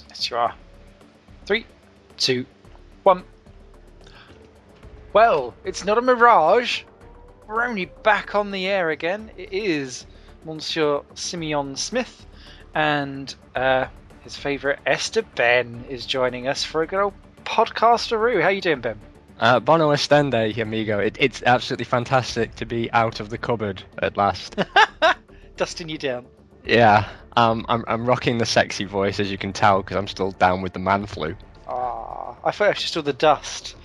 Yes, you are. 3, 2, 1. Well, it's not a mirage. We're only back on the air again. It is Monsieur Simeon Smith, and his favourite Esteben is joining us for a good old podcast-a-roo. How you doing, Ben? Bono estende, amigo. It's absolutely fantastic to be out of the cupboard at last. Dusting you down. Yeah, I'm rocking the sexy voice, as you can tell, because I'm still down with the man flu. I thought I just saw the dust.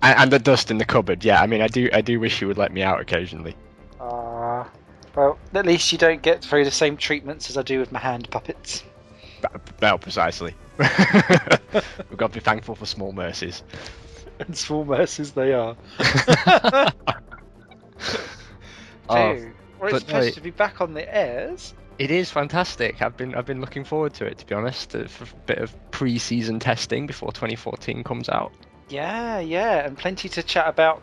And the dust in the cupboard. Yeah, I mean, I do wish you would let me out occasionally. Well, at least you don't get through the same treatments as I do with my hand puppets. Well, precisely. We've got to be thankful for small mercies. And small mercies they are. Well, it's a pleasure to be back on the airs. It is fantastic. I've been looking forward to it, to be honest, for a bit of pre-season testing before 2014 comes out. Yeah, and plenty to chat about.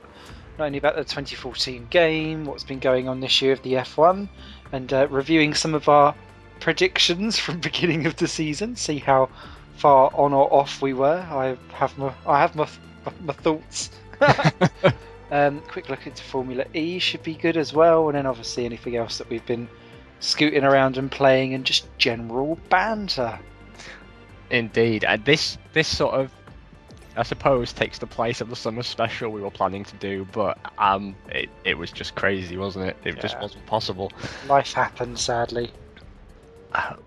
Not only about the 2014 game, what's been going on this year of the F1, and reviewing some of our predictions from beginning of the season. See how far on or off we were. I have my thoughts. Quick look into Formula E should be good as well, and then obviously anything else that we've been scooting around and playing, and just general banter. Indeed, and this sort of, I suppose, takes the place of the summer special we were planning to do, but it was just crazy, wasn't it? It just wasn't possible. Life happened, sadly.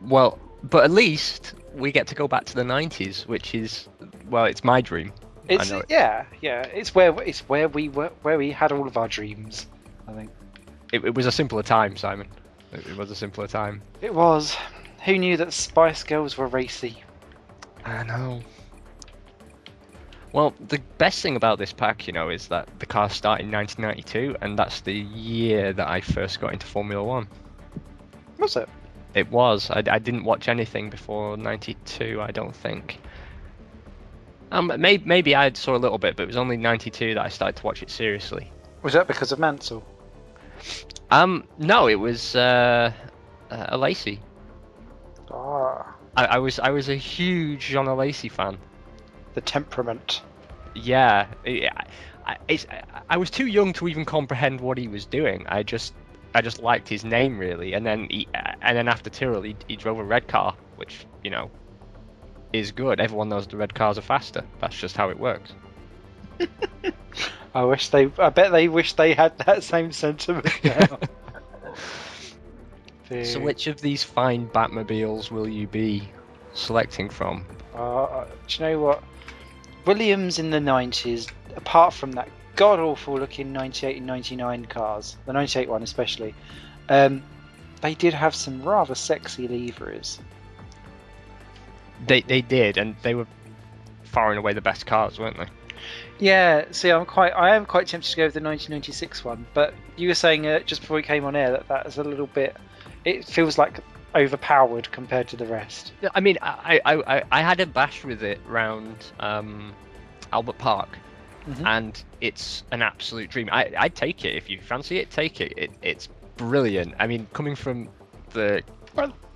Well, but at least we get to go back to the 90s, which is, well, it's my dream. It's It's where we had all of our dreams, I think. It was a simpler time, Simon. It was a simpler time. It was. Who knew that Spice Girls were racy? I know. Well, the best thing about this pack, is that the cars start in 1992, and that's the year that I first got into Formula 1. Was it? It was. I didn't watch anything before 92, I don't think. Maybe I saw a little bit, but it was only 92 that I started to watch it seriously. Was that because of Mansell? No, it was a Lacey. I was a huge John Lacey fan. The temperament. Yeah, I was too young to even comprehend what he was doing. I just liked his name, really, and then after Tyrrell he drove a red car, which is good. Everyone knows the red cars are faster. That's just how it works. I bet they wish they had that same sentiment now. So which of these fine Batmobiles will you be selecting from? Do you know what? Williams in the 90s, apart from that god-awful looking 98 and 99 cars, the 98 one especially, they did have some rather sexy liveries. They did, and they were far and away the best cars, weren't they? Yeah, see, I am quite tempted to go with the 1996 one, but you were saying just before we came on air that is a little bit, it feels like overpowered compared to the rest. I mean, I had a bash with it round Albert Park, and it's an absolute dream. I'd take it if you fancy it. Take it. It's brilliant. I mean, coming from the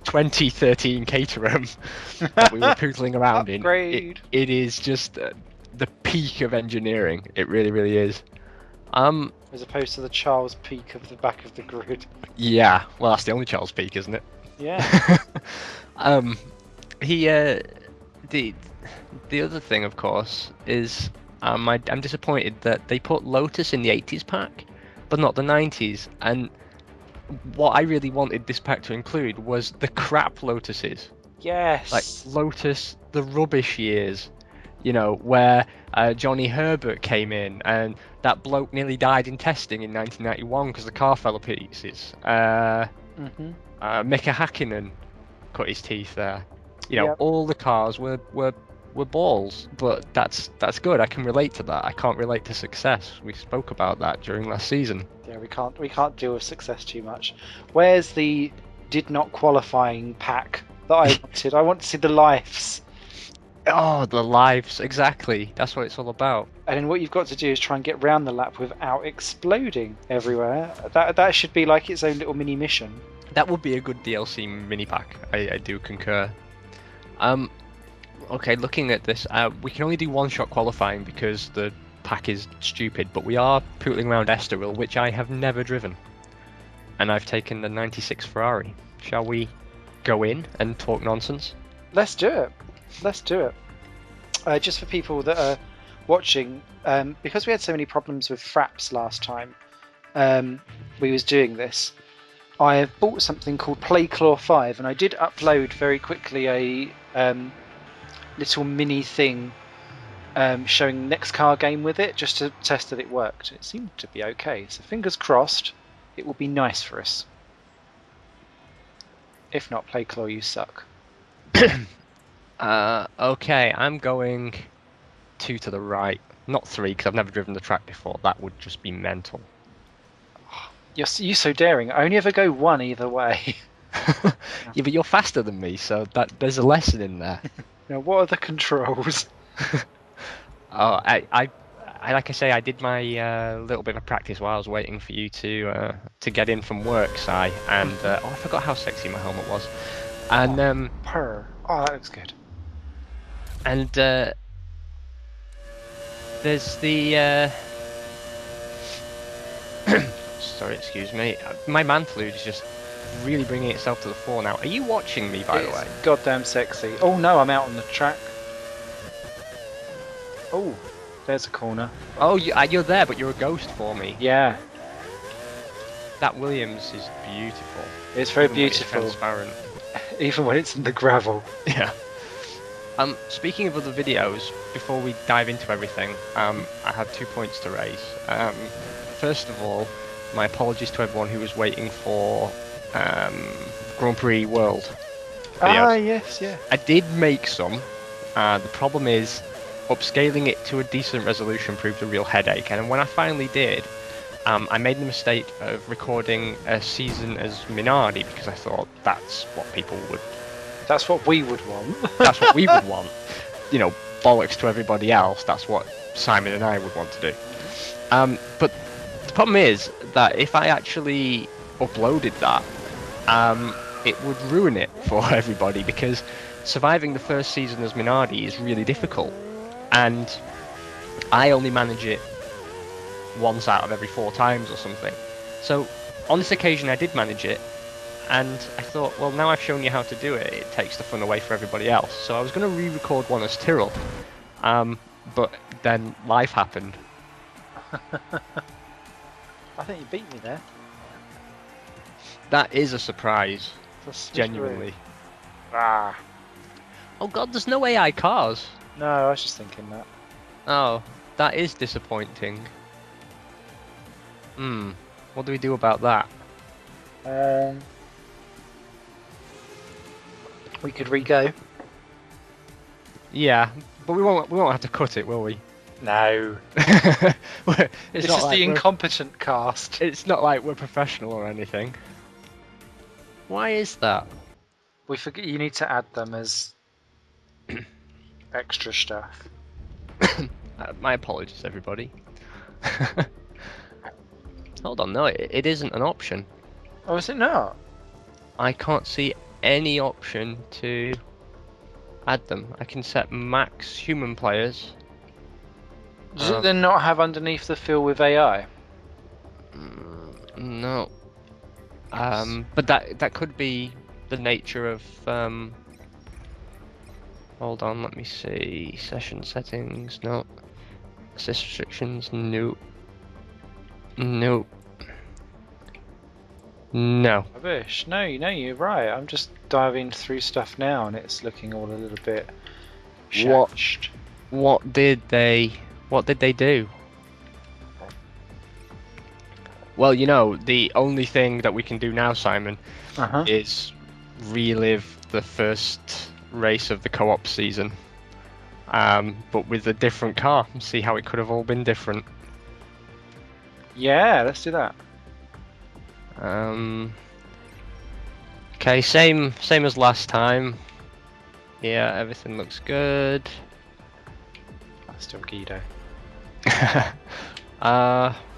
2013 Caterham that we were pootling around in, it is just the peak of engineering. It really, really is. As opposed to the Charles Peak of the back of the grid. Yeah, well, that's the only Charles Peak, isn't it? Yeah. The other thing, of course, is I'm disappointed that they put Lotus in the 80s pack, but not the 90s. And what I really wanted this pack to include was the crap Lotuses. Yes. Like Lotus, the rubbish years, where Johnny Herbert came in and that bloke nearly died in testing in 1991 because the car fell to pieces. Mika Hakkinen cut his teeth there. All the cars were balls, but that's good. I can relate to that. I can't relate to success. We spoke about that during last season. Yeah, we can't deal with success too much. Where's the did not qualifying pack that I wanted? I want to see the lives. Oh, the lives, exactly. That's what it's all about. And then what you've got to do is try and get round the lap without exploding everywhere. That should be like its own little mini mission. That would be a good DLC mini pack. I do concur. Okay, looking at this, we can only do one-shot qualifying because the pack is stupid, but we are pooling around Esteben, which I have never driven. And I've taken the 96 Ferrari. Shall we go in and talk nonsense? Let's do it. Let's do it. Just for people that are watching, because we had so many problems with fraps last time, we was doing this. I have bought something called PlayClaw 5, and I did upload very quickly a little mini thing showing next car game with it, just to test that it worked. It seemed to be okay, so fingers crossed it will be nice for us. If not, PlayClaw, you suck. Okay, I'm going 2 to the right. Not 3, because I've never driven the track before. That would just be mental. You're so daring. I only ever go 1 either way. Yeah, but you're faster than me, so there's a lesson in there. Now, what are the controls? Oh, I like I say, I did my little bit of practice while I was waiting for you to get in from work, Si, and I forgot how sexy my helmet was, and Purr. Oh, that looks good. And there's the sorry, excuse me. My man flu is just really bringing itself to the fore now. Are you watching me, by the way? Goddamn sexy. Oh no, I'm out on the track. Oh, there's a corner. Oh, you're there, but you're a ghost for me. Yeah. That Williams is beautiful. It's very Even when it's beautiful. transparent. Even when it's in the gravel. Yeah. Speaking of other videos, before we dive into everything, I have 2 points to raise. First of all, my apologies to everyone who was waiting for Grand Prix World videos. Ah, yes, yeah. I did make some. The problem is, upscaling it to a decent resolution proved a real headache, and when I finally did, I made the mistake of recording a season as Minardi because I thought that's what people would... That's what we would want. That's what we would want. You know, bollocks to everybody else, that's what Simon and I would want to do. But the problem is that if I actually uploaded that, it would ruin it for everybody because surviving the first season as Minardi is really difficult. And I only manage it once out of every 4 times or something. So on this occasion I did manage it, and I thought, well, now I've shown you how to do it, it takes the fun away for everybody else. So I was going to re-record one as Tyrrell, but then life happened. I think you beat me there. That is a surprise, That's genuinely. Ah. Oh god, there's no AI cars. No, I was just thinking that. Oh, that is disappointing. What do we do about that? We could re-go. Yeah, but we won't have to cut it, will we? No. It's This not is like the incompetent cast. It's not like we're professional or anything. Why is that? We forget you need to add them as extra stuff. My apologies, everybody. Hold on, no, it isn't an option. Oh, is it not? I can't see any option to add them. I can set max human players. Does it then not have underneath the fill with AI? No. But that could be the nature of. Hold on, let me see. Session settings, no. Assist restrictions, no. No. No. Rubbish. No, you're right. I'm just diving through stuff now, and it's looking all a little bit shatched. What did they do? Well, you know, the only thing that we can do now, Simon, is relive the first race of the co-op season, but with a different car. See how it could have all been different. Yeah, let's do that. Okay, same as last time. Yeah, everything looks good. Still Guido.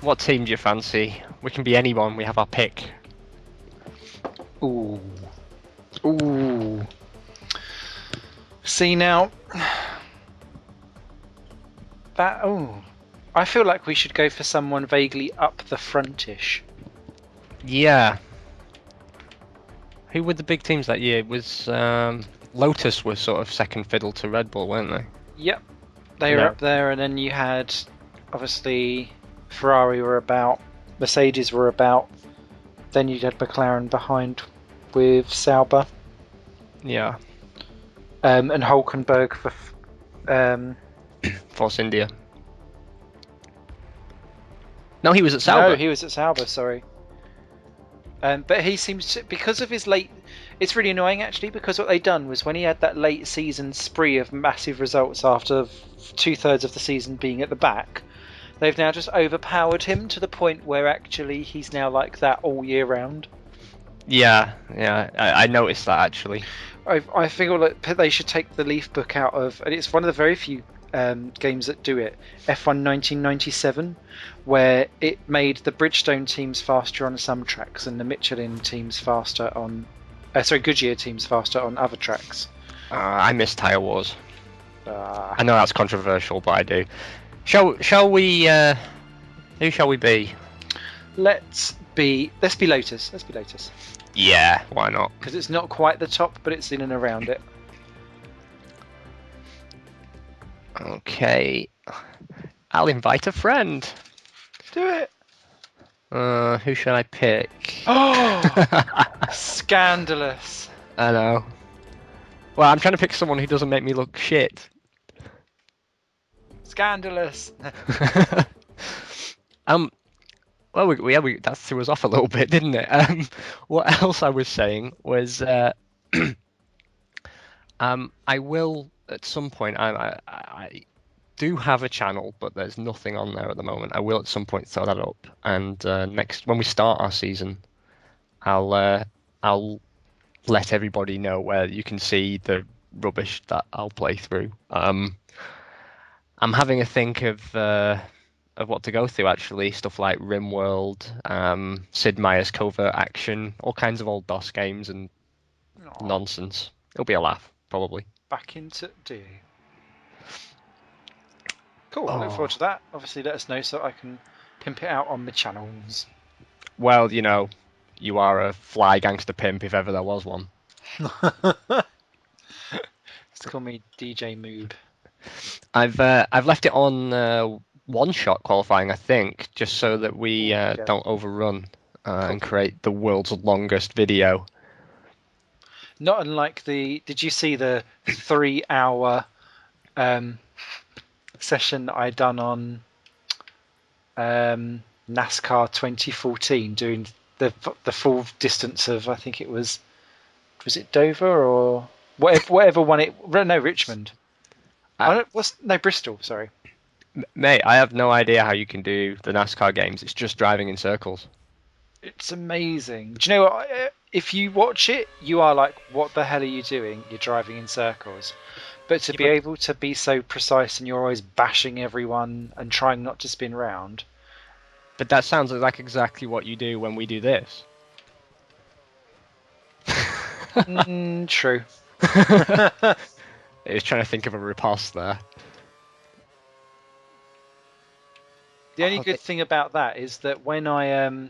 What team do you fancy? We can be anyone, we have our pick. Ooh. See now, that I feel like we should go for someone vaguely up the frontish. Yeah. Who were the big teams that year? It was Lotus was sort of second fiddle to Red Bull, weren't they? Yep, they were up there, and then you had obviously Ferrari were about, Mercedes were about, then you had McLaren behind with Sauber. Yeah. And Hulkenberg for Force India. No, he was at Sauber. No, he was at Sauber, sorry. But he seems to, because of his late... It's really annoying, actually, because what they'd done was when he had that late season spree of massive results after 2/3 of the season being at the back, they've now just overpowered him to the point where actually he's now like that all year round. Yeah, I noticed that, actually. I feel like they should take the Leaf book out of... And it's one of the very few games that do it. F1 1997, where it made the Bridgestone teams faster on some tracks and the Michelin teams faster on... Goodyear teams faster on other tracks. I miss Tyre Wars. I know that's controversial, but I do. Shall we... who shall we be? Let's be Lotus. Let's be Lotus. Yeah, why not? Because it's not quite the top, but it's in and around it. Okay. I'll invite a friend. Do it. Who should I pick? Oh! Scandalous. I know. Well, I'm trying to pick someone who doesn't make me look shit. Scandalous. Well, that threw us off a little bit, didn't it? What else I was saying was, I will at some point. I do have a channel, but there's nothing on there at the moment. I will at some point throw that up, and next when we start our season, I'll let everybody know where you can see the rubbish that I'll play through. I'm having a think of what to go through, actually. Stuff like RimWorld, Sid Meier's Covert Action, all kinds of old DOS games and nonsense. It'll be a laugh, probably. Back into do. Cool, I look forward to that. Obviously, let us know so I can pimp it out on the channels. Well, you know, you are a fly gangster pimp if ever there was one. Just call me DJ Moob. I've left it on one-shot qualifying, I think, just so that we don't overrun and create the world's longest video. Not unlike did you see the 3-hour session that I done on NASCAR 2014, doing the full distance of, I think it was it Dover or whatever one it... No, Richmond. Bristol, sorry. Mate, I have no idea how you can do the NASCAR games. It's just driving in circles. It's amazing. Do you know what? If you watch it, you are like, what the hell are you doing? You're driving in circles. But to be able to be so precise and you're always bashing everyone and trying not to spin round. But that sounds like exactly what you do when we do this. True. I was trying to think of a riposte there. The only good thing about that is that when I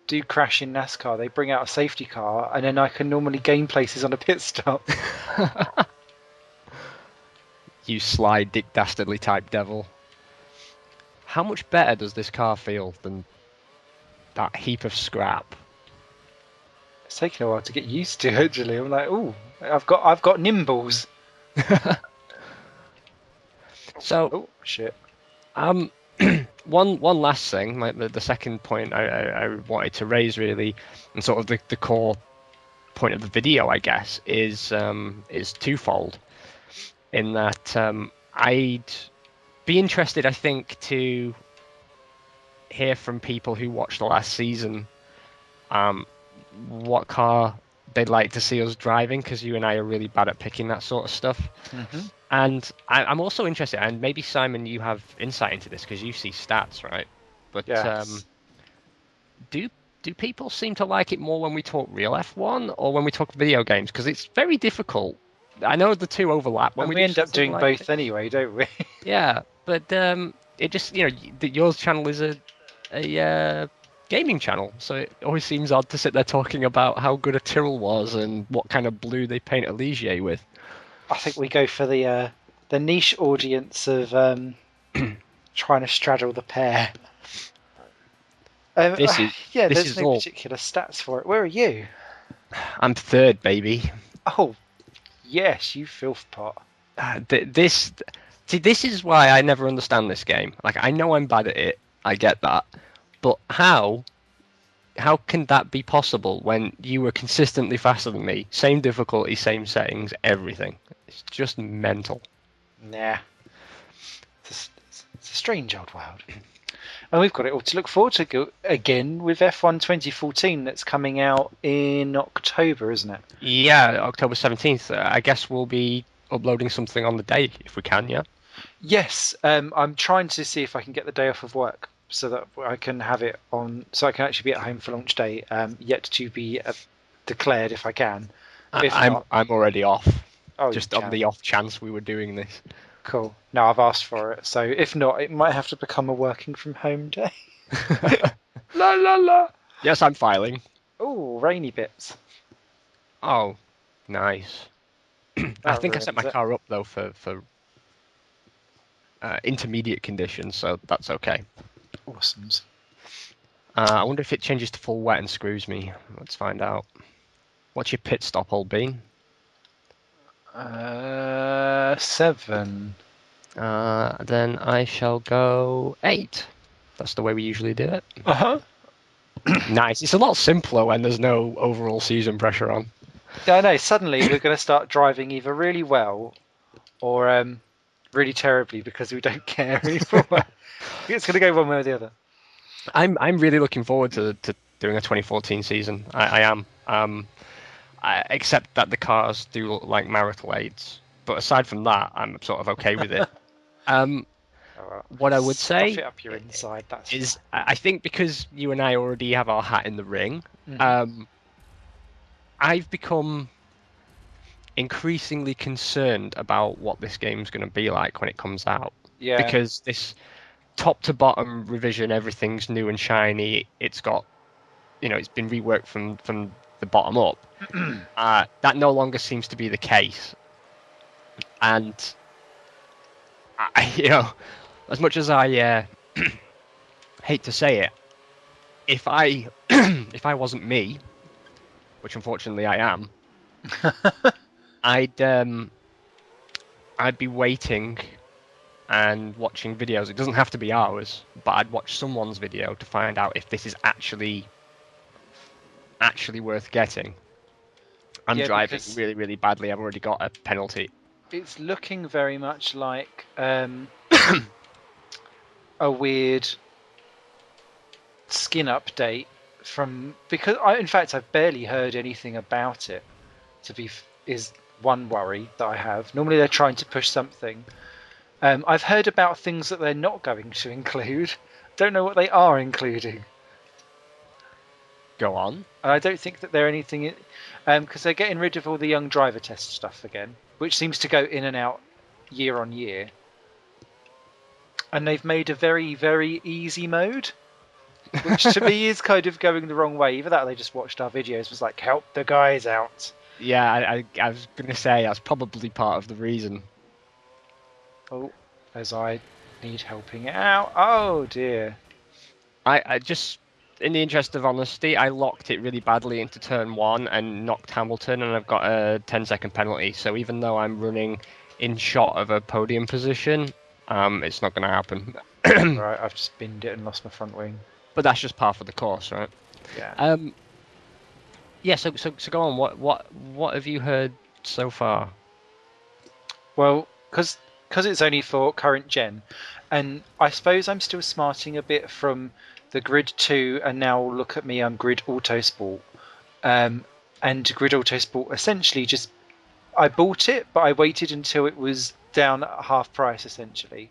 do crash in NASCAR, they bring out a safety car, and then I can normally gain places on a pit stop. You sly, Dick Dastardly type devil. How much better does this car feel than that heap of scrap? It's taken a while to get used to, actually. I'm like, ooh, I've got nimbles. So, oh shit. One last thing, the second point I wanted to raise, really, and sort of the core point of the video, I guess, is twofold. In that I'd be interested, I think, to hear from people who watched the last season what car they'd like to see us driving, because you and I are really bad at picking that sort of stuff. Mm-hmm. And I'm also interested, and maybe Simon, you have insight into this because you see stats, right? But yes. Do people seem to like it more when we talk real F1 or when we talk video games? Because it's very difficult I know the two overlap when And we we do end up something doing like both it. anyway, don't we? Yeah, but it just yours channel is a gaming channel, so it always seems odd to sit there talking about how good a Tyrrell was and what kind of blue they paint a Ligier with. I think we go for the niche audience of trying to straddle the pair. This is Yeah, this there's is no all. particular stats for it. Where are you? I'm third, baby. Oh, yes, you filth pot. This see, this is why I never understand this game. Like, I know I'm bad at it. I get that, but how can that be possible when you were consistently faster than me? Same difficulty, same settings, everything. It's just mental. Nah, it's a strange old world. And we've got it all to look forward to again with F1 2014 that's coming out in October, isn't it? Yeah, October 17th. I guess we'll be uploading something on the day if we can, yeah? Yes, I'm trying to see if I can get the day off of work so that I can have it on, so I can actually be at home for launch day. Yet to be declared if I can. But if I'm not, I'm already off. oh, you Just on can. the off chance we were doing this. Cool. No, I've asked for it. So if not, it might have to become a working from home day. La la la. Yes, I'm filing. Oh, rainy bits. Oh, nice. I That think I set my ruins it. car up though for intermediate conditions, so that's okay. Awesomes. I wonder if it changes to full wet and screws me. Let's find out. What's your pit stop, old bean? 7. Then I shall go 8. That's the way we usually do it. Uh-huh. Nice. It's a lot simpler when there's no overall season pressure on. Yeah, I know. Suddenly we're going to start driving either really well or really terribly because we don't care anymore. It's going to go one way or the other. I'm really looking forward to doing a 2014 season. I am. Except that the cars do look like marital aids. But aside from that, I'm sort of okay with it. Um, Oh, well. what I would Stuff say it up your inside. That's is, I think because you and I already have our hat in the ring, I've become increasingly concerned about what this game's going to be like when it comes out. Yeah. Because this top to bottom revision, everything's new and shiny. It's got, it's been reworked from the bottom up. That no longer seems to be the case. And as much as I hate to say it, if I if I wasn't me, which unfortunately I am, I'd be waiting and watching videos. It doesn't have to be ours, but I'd watch someone's video to find out if this is actually worth getting. I'm driving really, really badly. I've already got a penalty. It's looking very much like a weird skin update because in fact I've barely heard anything about it. Is one worry that I have. Normally they're trying to push something. I've heard about things that they're not going to include. Don't know what they are including. Go on. And I don't think that they're anything, because they're getting rid of all the young driver test stuff again, which seems to go in and out year on year. And they've made a very, very easy mode, which to me is kind of going the wrong way. Either that or they just watched our videos, was like, help the guys out. Yeah, I was going to say that's probably part of the reason. Oh, as I need helping out. Oh dear. I just, in the interest of honesty, I locked it really badly into turn 1 and knocked Hamilton, and I've got a 10-second penalty. So even though I'm running in shot of a podium position, it's not going to happen. Right, I've just binned it and lost my front wing. But that's just par for the course, right? Yeah. Yeah. So go on. What have you heard so far? Well, because it's only for current gen, and I suppose I'm still smarting a bit from the Grid 2, and now look at me, I'm Grid Autosport. And Grid Autosport essentially just, I bought it, but I waited until it was down at half price essentially.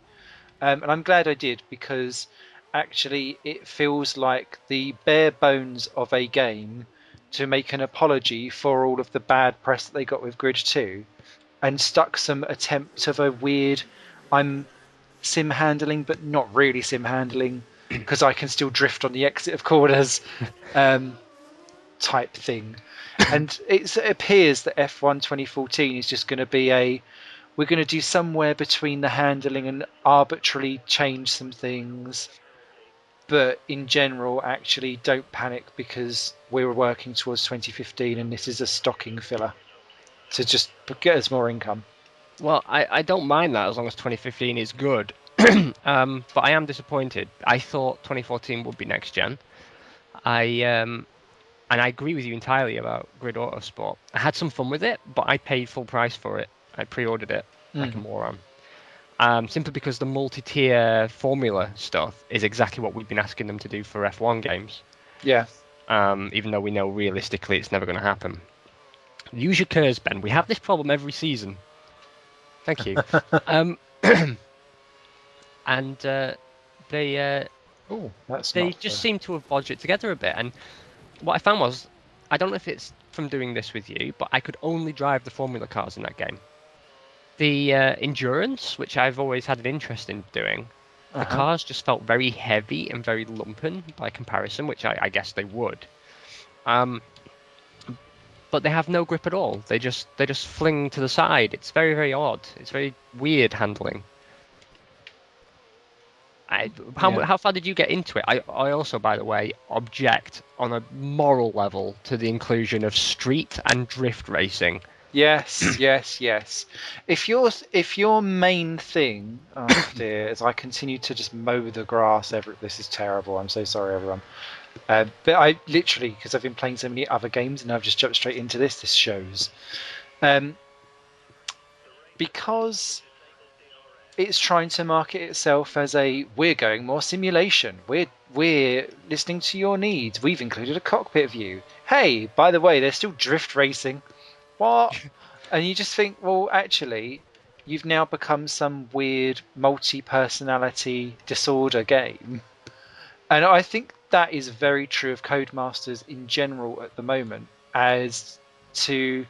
And I'm glad I did, because actually it feels like the bare bones of a game to make an apology for all of the bad press that they got with Grid 2. and stuck some attempts of a weird, I'm sim handling, but not really sim handling, because I can still drift on the exit of corners, type thing. And it appears that F1 2014 is just going to be we're going to do somewhere between the handling and arbitrarily change some things. But in general, actually, don't panic, because we're working towards 2015 and this is a stocking filler to just get us more income. Well, I don't mind that as long as 2015 is good. But I am disappointed. I thought 2014 would be next gen. And I agree with you entirely about Grid Autosport. I had some fun with it, but I paid full price for it. I pre-ordered it like a moron. Simply because the multi-tier formula stuff is exactly what we've been asking them to do for F1 games. Yeah. Even though we know realistically it's never going to happen. Use your curves, Ben. We have this problem every season. Thank you. And they just seem to have bodged it together a bit. And what I found was, I don't know if it's from doing this with you, but I could only drive the formula cars in that game. The endurance, which I've always had an interest in doing, the cars just felt very heavy and very lumpen by comparison, which I guess they would. But they have no grip at all. They just fling to the side. It's very, very odd. It's very weird handling. How far did you get into it? I also, by the way, object on a moral level to the inclusion of street and drift racing. Yes. If your main thing, oh dear, as I continue to just mow the grass, this is terrible. I'm so sorry, everyone. But I literally, because I've been playing so many other games and I've just jumped straight into this shows. Because it's trying to market itself as we're going more simulation. We're listening to your needs. We've included a cockpit view. Hey, by the way, there's still drift racing. What? And you just think, well, actually, you've now become some weird multi-personality disorder game. And I think that is very true of Codemasters in general at the moment, as to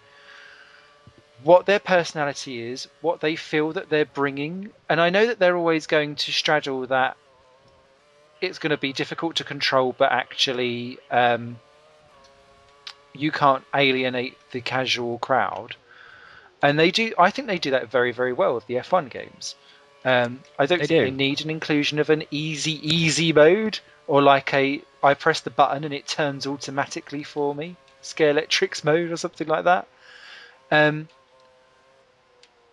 what their personality is, what they feel that they're bringing. And I know that they're always going to straddle that it's going to be difficult to control, but actually you can't alienate the casual crowd. And I think they do that very, very well with the F1 games. I don't think they need an inclusion of an easy mode, or like I press the button and it turns automatically for me, Scalextrics mode or something like that.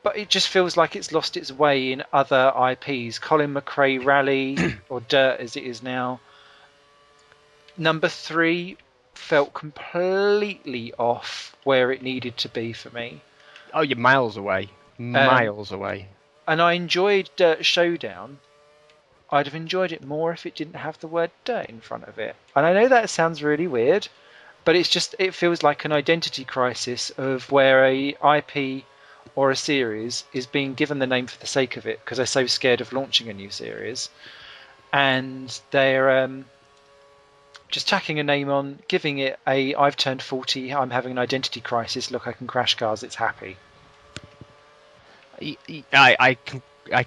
But it just feels like it's lost its way in other IPs. Colin McRae Rally, or Dirt as it is now. Number 3 felt completely off where it needed to be for me. Oh, you're miles away. Miles away. And I enjoyed Dirt Showdown. I'd have enjoyed it more if it didn't have the word dirt in front of it. And I know that sounds really weird, but it feels like an identity crisis of where a IP or a series is being given the name for the sake of it because they're so scared of launching a new series, and they're just tacking a name on, giving it I've turned 40, I'm having an identity crisis, look, I can crash cars, it's happy. I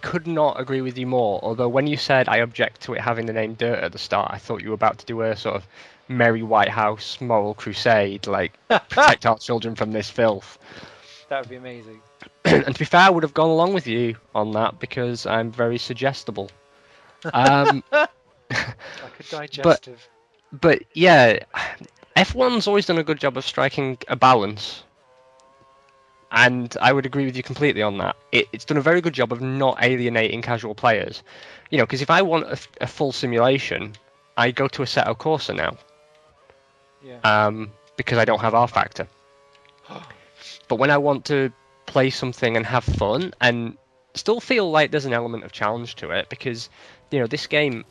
could not agree with you more, although when you said I object to it having the name Dirt at the start, I thought you were about to do a sort of Merry White House moral crusade, like protect our children from this filth. That would be amazing. And to be fair, I would have gone along with you on that because I'm very suggestible. Like a digestive. But yeah, F1's always done a good job of striking a balance. And I would agree with you completely on that. It's done a very good job of not alienating casual players. You know, because if I want a full simulation, I go to Assetto Corsa now. Yeah. Because I don't have R Factor. But when I want to play something and have fun and still feel like there's an element of challenge to it, because, you know, this game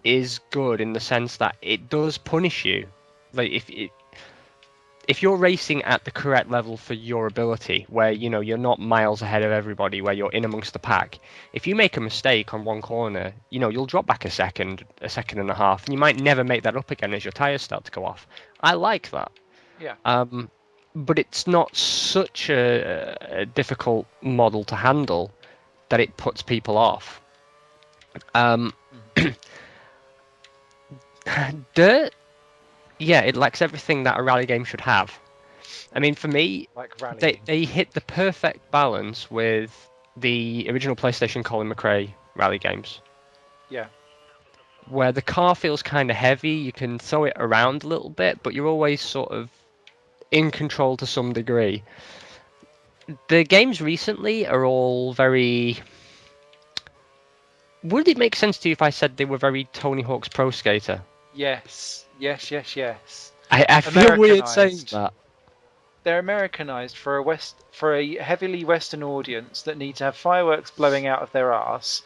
is good in the sense that it does punish you. Like, if you're racing at the correct level for your ability, where, you know, you're not miles ahead of everybody, where you're in amongst the pack, if you make a mistake on one corner, you know, you'll drop back a second and a half, and you might never make that up again as your tyres start to go off. I like that. Yeah. but it's not such a difficult model to handle that it puts people off. Dirt, yeah, it lacks everything that a rally game should have. I mean, for me, Like rallying. they hit the perfect balance with the original PlayStation Colin McRae rally games, Yeah. where the car feels kind of heavy. You can throw it around a little bit, but you're always sort of in control to some degree. The games recently are all very... Would it make sense to you if I said they were very Tony Hawk's Pro Skater? Yes. Yes. Yes. Yes. I feel weird saying that. They're Americanized for a heavily Western audience that need to have fireworks blowing out of their arse,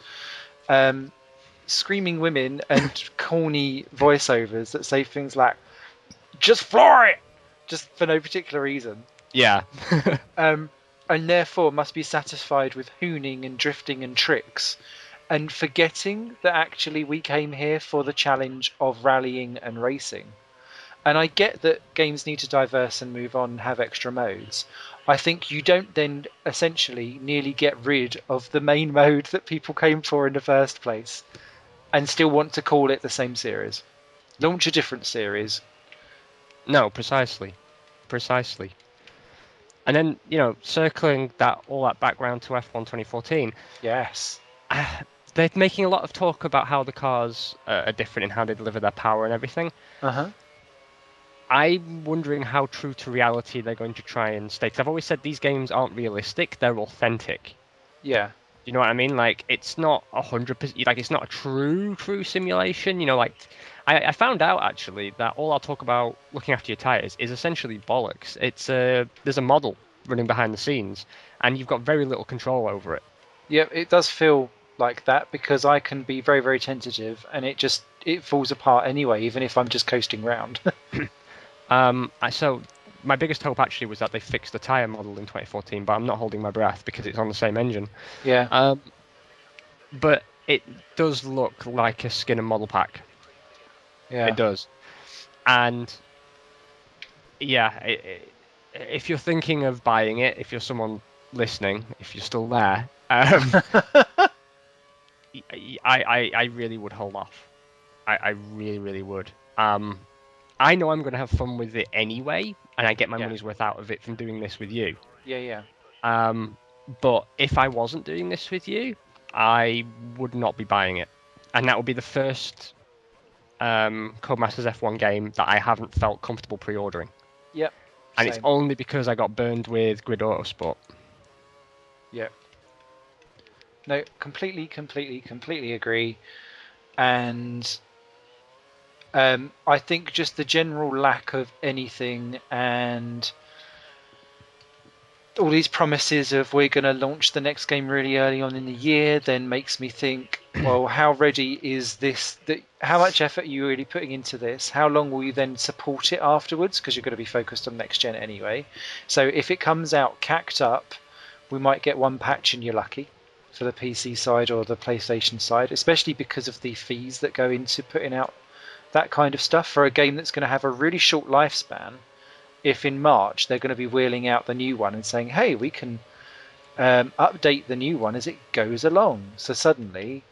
screaming women, and corny voiceovers that say things like "just fly it," just for no particular reason. Yeah. And therefore must be satisfied with hooning and drifting and tricks, and forgetting that actually we came here for the challenge of rallying and racing. And I get that games need to diverse and move on and have extra modes. I think you don't then essentially nearly get rid of the main mode that people came for in the first place and still want to call it the same series. Launch a different series. No, precisely. And then, circling all that background to F1 2014, Yes. they're making a lot of talk about how the cars are different in how they deliver their power and everything. Uh-huh. I'm wondering how true to reality they're going to try and stay. 'Cause I've always said these games aren't realistic; they're authentic. Yeah. You know what I mean? Like, it's not 100%. Like, it's not a true simulation. I found out actually that all I'll talk about looking after your tires is essentially bollocks. There's a model running behind the scenes, and you've got very little control over it. Yeah, it does feel like that because I can be very, very tentative and it falls apart anyway, even if I'm just coasting round. So my biggest hope actually was that they fixed the tire model in 2014, but I'm not holding my breath because it's on the same engine. Yeah. But it does look like a Skinner model pack. Yeah. It does. And yeah, if you're thinking of buying it, if you're someone listening, if you're still there, I really would hold off. I really, really would. I know I'm going to have fun with it anyway, and I get my money's worth out of it from doing this with you. Yeah. But if I wasn't doing this with you, I would not be buying it. And that would be the first Codemasters F1 game that I haven't felt comfortable pre-ordering. Yep. And it's only because I got burned with Grid Autosport. Yep. No, completely agree. And I think just the general lack of anything and all these promises of we're going to launch the next game really early on in the year then makes me think, well, how ready is this? How much effort are you really putting into this? How long will you then support it afterwards? Because you're going to be focused on next gen anyway. So if it comes out cacked up, we might get one patch and you're lucky for the PC side or the PlayStation side, especially because of the fees that go into putting out that kind of stuff for a game that's going to have a really short lifespan. If in March they're going to be wheeling out the new one and saying, hey, we can update the new one as it goes along. So suddenly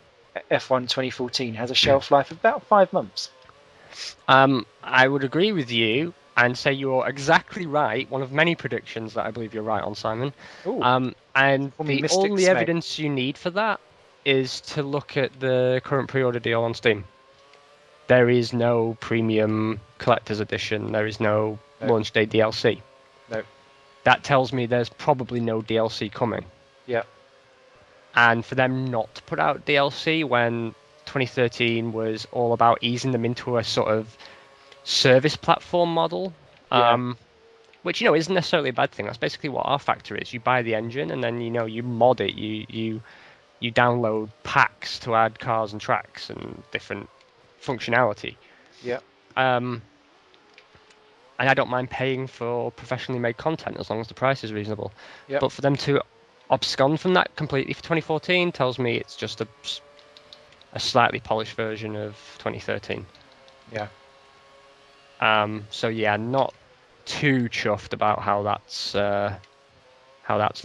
F1 2014 has a shelf life of about 5 months. I would agree with you and say you're exactly right. One of many predictions that I believe you're right on, Simon. And the only evidence you need for that is to look at the current pre-order deal on Steam. There is no premium collector's edition. There is no launch day DLC. No. That tells me there's probably no DLC coming. Yeah. And for them not to put out DLC when 2013 was all about easing them into a sort of service platform model, which isn't necessarily a bad thing. That's basically what R Factor is. You buy the engine and then you mod it. You download packs to add cars and tracks and different functionality. Yeah. And I don't mind paying for professionally made content as long as the price is reasonable. Yep. But for them to abscond from that completely for 2014 tells me it's just a slightly polished version of 2013. Yeah. So yeah, not too chuffed about how that's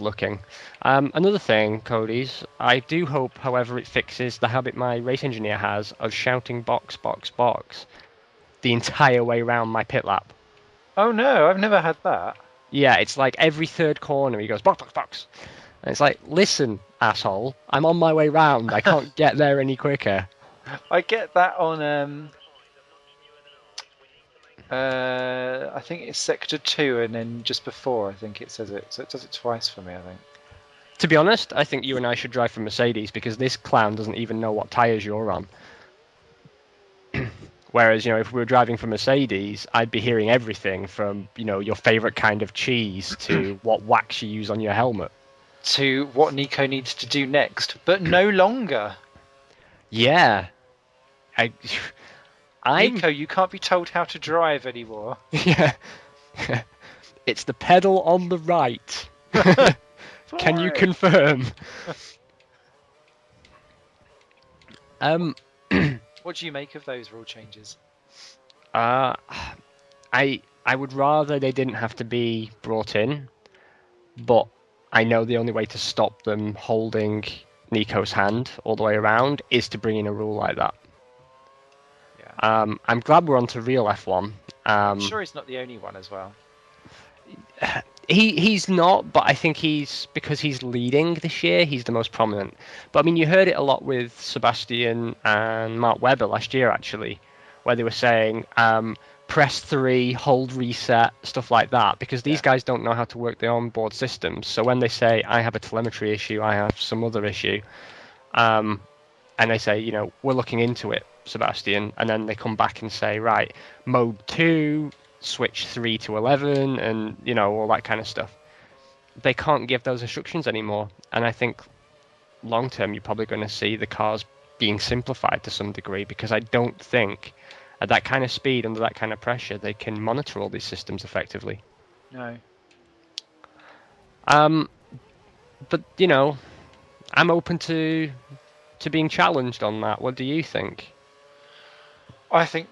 looking. Another thing, Cody's, I do hope, however, it fixes the habit my race engineer has of shouting box, box, box the entire way around my pit lap. Oh no, I've never had that. Yeah, it's like every third corner he goes, box, box, box. And it's like, listen, asshole, I'm on my way round. I can't get there any quicker. I get that on I think it's sector 2, and then just before I think it says it, so it does it twice for me, I think. To be honest, I think you and I should drive for Mercedes because this clown doesn't even know what tyres you're on. Whereas, if we were driving for Mercedes, I'd be hearing everything from, your favourite kind of cheese to what wax you use on your helmet. To what Nico needs to do next, but no longer. Yeah. Nico, you can't be told how to drive anymore. Yeah. It's the pedal on the right. Can you confirm? What do you make of those rule changes? I would rather they didn't have to be brought in, but I know the only way to stop them holding Nico's hand all the way around is to bring in a rule like that. Yeah. I'm glad we're on to real F1. I'm sure he's not the only one as well. He's not, but I think because he's leading this year, he's the most prominent. But I mean, you heard it a lot with Sebastian and Mark Webber last year, actually, where they were saying press 3, hold reset, stuff like that, because these guys don't know how to work the onboard systems. So when they say, I have a telemetry issue, I have some other issue, and they say, we're looking into it, Sebastian, and then they come back and say, right, mode 2, switch 3 to 11, and all that kind of stuff. They can't give those instructions anymore, and I think long term you're probably going to see the cars being simplified to some degree, because I don't think at that kind of speed, under that kind of pressure, they can monitor all these systems effectively. No. But I'm open to being challenged on that. What do you think? I think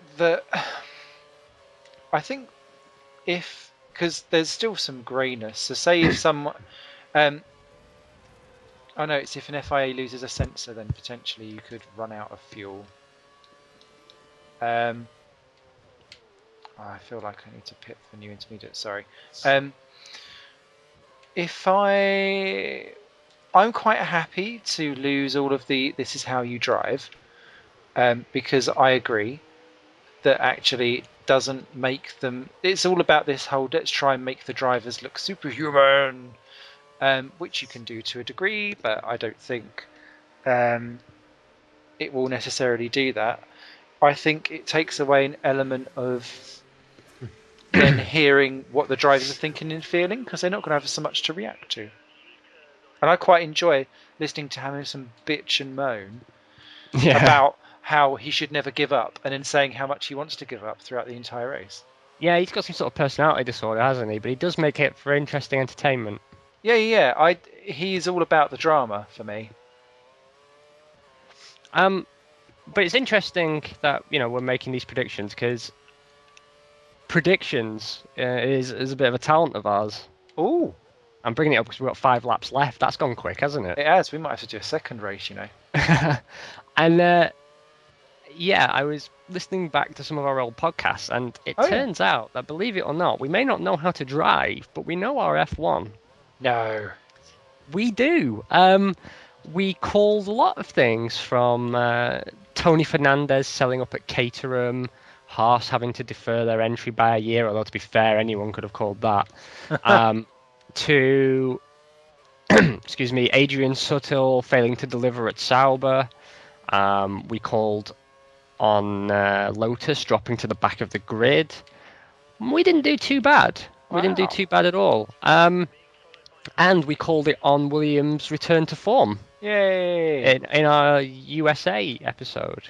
because there's still some greyness. So say if someone, it's if an FIA loses a sensor, then potentially you could run out of fuel. I feel like I need to pit for new intermediate. Sorry. I'm quite happy to lose all of this is how you drive, because I agree that actually doesn't make them. It's all about this whole let's try and make the drivers look superhuman, which you can do to a degree, but I don't think it will necessarily do that. I think it takes away an element of then hearing what the drivers are thinking and feeling, because they're not going to have so much to react to. And I quite enjoy listening to Hamilton bitch and moan about how he should never give up, and then saying how much he wants to give up throughout the entire race. Yeah, he's got some sort of personality disorder, hasn't he? But he does make it for interesting entertainment. Yeah. He's all about the drama for me. But it's interesting that we're making these predictions, because predictions is a bit of a talent of ours. Ooh. I'm bringing it up because we've got 5 laps left. That's gone quick, hasn't it? It has. We might have to do a second race, And I was listening back to some of our old podcasts, and it turns out that, believe it or not, we may not know how to drive, but we know our F1. No. We do. We called a lot of things, from Tony Fernandez selling up at Caterham, Haas having to defer their entry by a year, although to be fair, anyone could have called that, to Adrian Sutil failing to deliver at Sauber. We called on Lotus dropping to the back of the grid. We didn't do too bad. We didn't do too bad at all. And we called it on Williams' return to form. Yay! In our USA episode.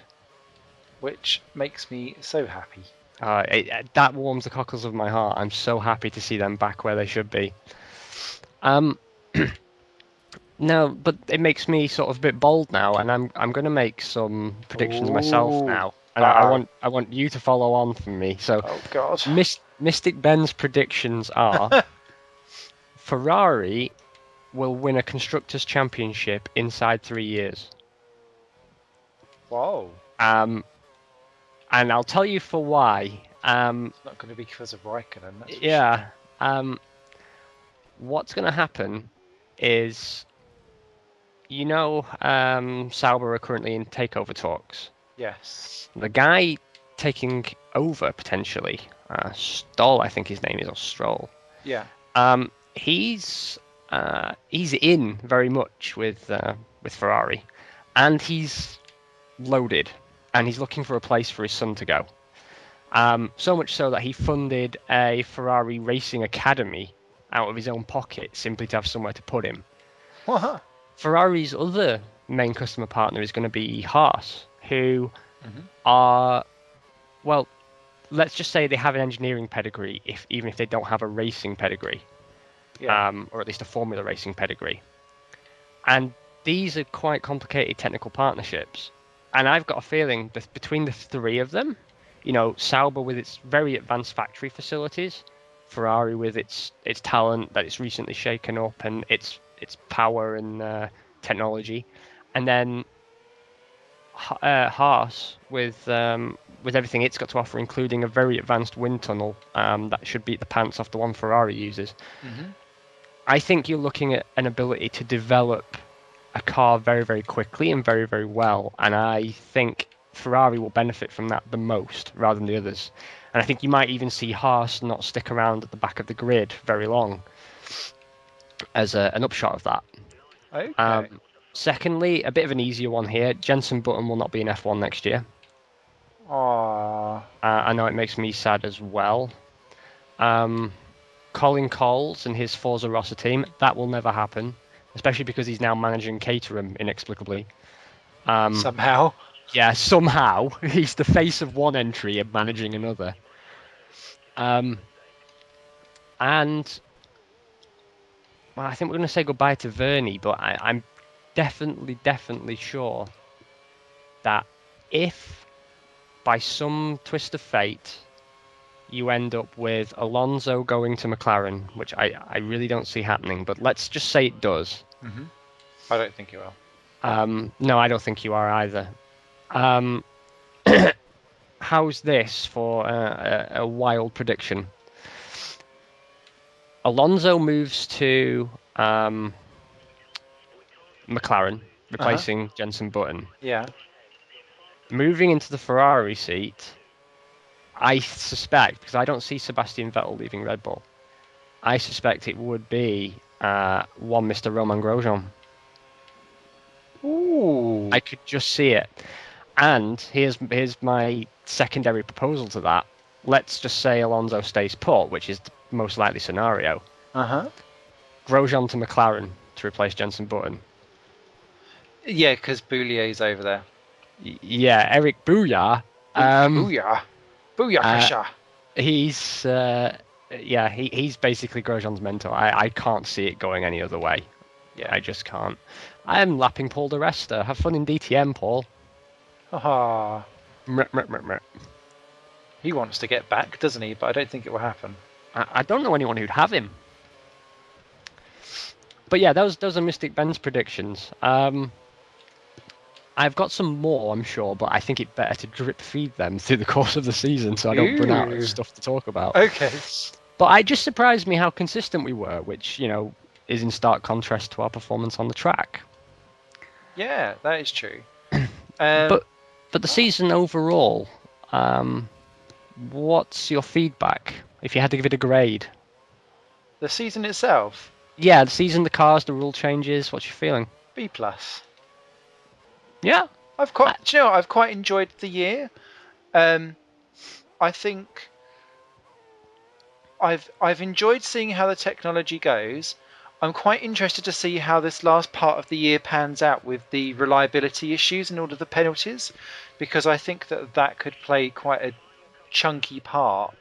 Which makes me so happy. That warms the cockles of my heart. I'm so happy to see them back where they should be. No, but it makes me sort of a bit bold now, and I'm going to make some predictions myself now, and I want you to follow on from me. So, oh God, Mystic Ben's predictions are Ferrari will win a Constructors' Championship inside 3 years. Whoa. And I'll tell you for why. It's not going to be because of Raikkonen, that's for Yeah. sure. What's going to happen is, Sauber are currently in takeover talks. Yes. The guy taking over potentially, Stoll, I think his name is, or Stroll. Yeah. He's in very much with Ferrari, and he's loaded, and he's looking for a place for his son to go. So much so that he funded a Ferrari racing academy out of his own pocket simply to have somewhere to put him. What? Ferrari's other main customer partner is going to be Haas, who are, well, let's just say they have an engineering pedigree, even if they don't have a racing pedigree, or at least a Formula racing pedigree. And these are quite complicated technical partnerships. And I've got a feeling that between the three of them, Sauber with its very advanced factory facilities, Ferrari with its talent that it's recently shaken up and its power and technology, and then Haas with everything it's got to offer, including a very advanced wind tunnel that should beat the pants off the one Ferrari uses. I think you're looking at an ability to develop a car very, very quickly and very, very well, and I think Ferrari will benefit from that the most rather than the others. And I think you might even see Haas not stick around at the back of the grid very long as an upshot of that. Okay. Secondly, a bit of an easier one here. Jenson Button will not be in F1 next year. Aww. I know it makes me sad as well. Colin Coles and his Forza Rossa team, that will never happen, especially because he's now managing Caterham inexplicably. Somehow. Yeah, somehow. He's the face of one entry and managing another. And well, I think we're going to say goodbye to Vernie, but I'm definitely sure that if by some twist of fate you end up with Alonso going to McLaren, which I really don't see happening, but let's just say it does. I don't think it will. No, I don't think you are either. How's this for a wild prediction? Alonso moves to McLaren, replacing Jenson Button. Yeah. Moving into the Ferrari seat, I suspect, because I don't see Sebastian Vettel leaving Red Bull, I suspect it would be one Mr. Romain Grosjean. Ooh. I could just see it. And here's my secondary proposal to that. Let's just say Alonso stays put, which is the most likely scenario. Grosjean to McLaren to replace Jenson Button. Yeah, because Boulier's over there. Yeah, Eric Booyah. Booyah. Booyah. He's he's basically Grosjean's mentor. I can't see it going any other way. Yeah, I just can't. I'm lapping Paul de Resta. Have fun in DTM, Paul. Ah. He wants to get back, doesn't he? But I don't think it will happen. I don't know anyone who'd have him. But yeah, those are Mystic Ben's predictions. I've got some more, I'm sure, but I think it's better to drip feed them through the course of the season so I don't run out of stuff to talk about. Okay. But it just surprised me how consistent we were, which, is in stark contrast to our performance on the track. Yeah, that is true. But the season overall, what's your feedback if you had to give it a grade? The season itself? Yeah, the season, the cars, the rule changes. What's your feeling? B+. Yeah, I've quite enjoyed the year. I think I've enjoyed seeing how the technology goes. I'm quite interested to see how this last part of the year pans out with the reliability issues and all of the penalties, because I think that could play quite a chunky part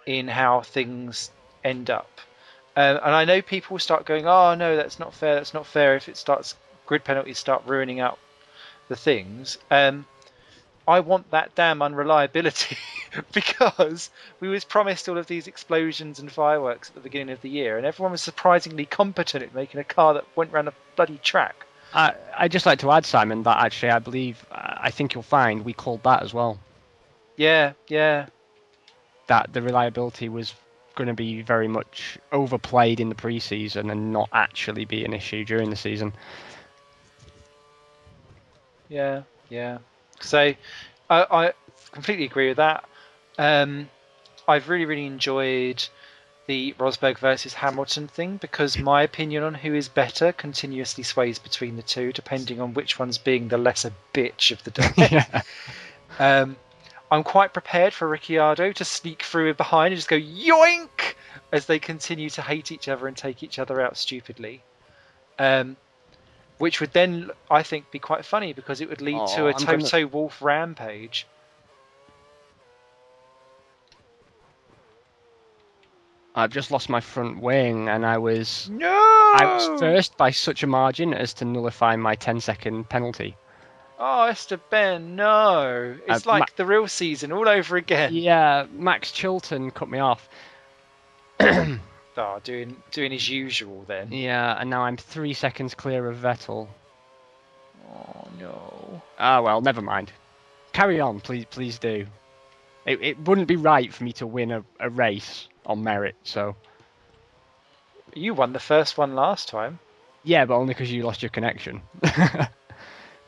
in how things end up. And I know people start going, oh no, that's not fair, if grid penalties start ruining out the things. I want that damn unreliability because we was promised all of these explosions and fireworks at the beginning of the year, and everyone was surprisingly competent at making a car that went around a bloody track. I'd just like to add, Simon, that actually I think you'll find we called that as well. Yeah, yeah. That the reliability was going to be very much overplayed in the pre-season and not actually be an issue during the season. Yeah, yeah. So I completely agree with that. I've really, really enjoyed the Rosberg versus Hamilton thing because my opinion on who is better continuously sways between the two, depending on which one's being the lesser bitch of the day. Yeah. I'm quite prepared for Ricciardo to sneak through behind and just go yoink as they continue to hate each other and take each other out stupidly. Which would then, I think, be quite funny because it would lead to a Toto Wolff rampage. I've just lost my front wing, and I was No! first by such a margin as to nullify my 10-second penalty. Oh, Esteben, no! It's like the real season all over again. Yeah, Max Chilton cut me off. Oh, doing his usual then. Yeah, and now I'm 3 seconds clear of Vettel. Oh no. Ah, well, never mind. Carry on, please do. It wouldn't be right for me to win a race on merit, so... You won the first one last time. Yeah, but only because you lost your connection.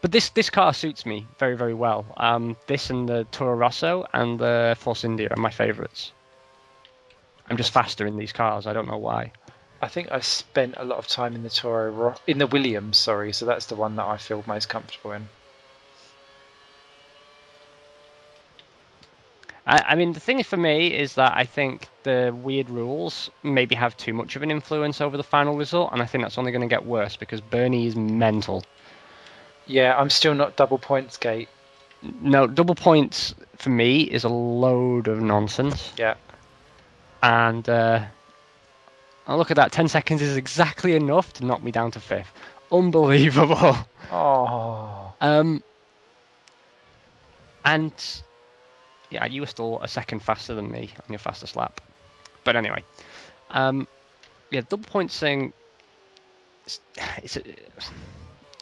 But this car suits me very, very well. This and the Toro Rosso and the Force India are my favourites. I'm just faster in these cars, I don't know why. I think I spent a lot of time in the Williams, sorry, so that's the one that I feel most comfortable in. I mean, the thing for me is that I think the weird rules maybe have too much of an influence over the final result, and I think that's only going to get worse because Bernie is mental. Yeah, I'm still not double points gate. No, double points for me is a load of nonsense. Yeah. And oh, look at that, 10 seconds is exactly enough to knock me down to 5th. Unbelievable. Oh. And yeah, you were still a second faster than me on your fastest lap. But anyway, yeah, double points thing.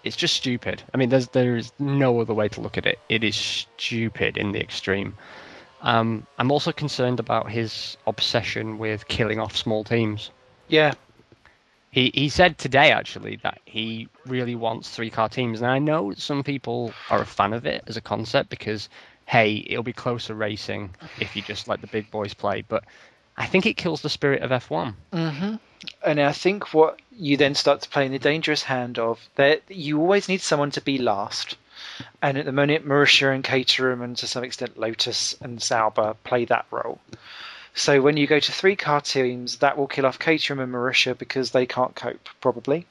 It's just stupid. I mean, there's no other way to look at it. It is stupid in the extreme. I'm also concerned about his obsession with killing off small teams. Yeah. He said today, actually, that he really wants 3-car teams. And I know some people are a fan of it as a concept because, hey, it'll be closer racing if you just let the big boys play. But I think it kills the spirit of F1. Mm-hmm. And I think what you then start to play in the dangerous hand of that you always need someone to be last. And at the moment, Marussia and Caterham and to some extent Lotus and Sauber play that role. So when you go to 3-car teams, that will kill off Caterham and Marussia because they can't cope, probably.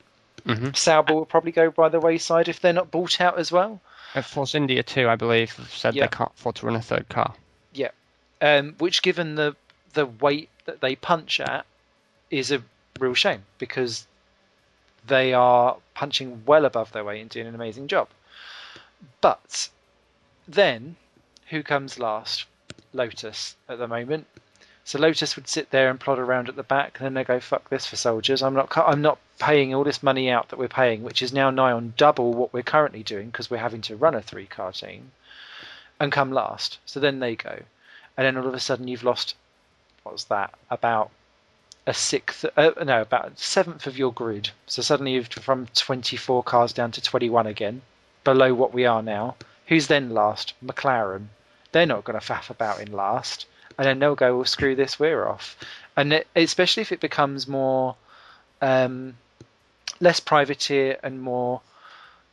Mm-hmm. Sauber will probably go by the wayside if they're not bought out as well. Force India too, I believe, have said they can't afford to run a 3rd car. Yeah. Which, given the weight that they punch at, is a real shame because they are punching well above their weight and doing an amazing job. But then, who comes last? Lotus at the moment. So Lotus would sit there and plod around at the back, and then they go, "Fuck this for soldiers! I'm not paying all this money out that we're paying, which is now nigh on double what we're currently doing because we're having to run a 3-car team, and come last." So then they go, and then all of a sudden you've lost. What's that? About a sixth? About a 7th of your grid. So suddenly you've from 24 cars down to 21 again, below what we are now. Who's then last? McLaren. They're not going to faff about in last. And then they'll go, well, screw this, we're off. And especially if it becomes more, less privateer and more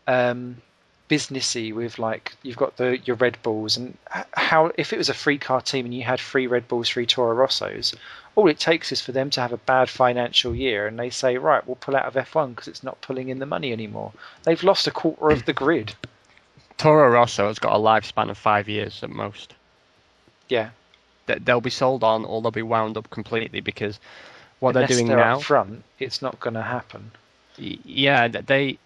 businessy with, like, you've got your Red Bulls. And how if it was a 3-car team and you had 3 Red Bulls, 3 Toro Rossos, all it takes is for them to have a bad financial year and they say, right, we'll pull out of F1 because it's not pulling in the money anymore. They've lost a quarter of the grid. Toro Rosso has got a lifespan of 5 years at most. Yeah. They'll be sold on or they'll be wound up completely because what Unless they're doing they're now up front, it's not going to happen. Yeah, they've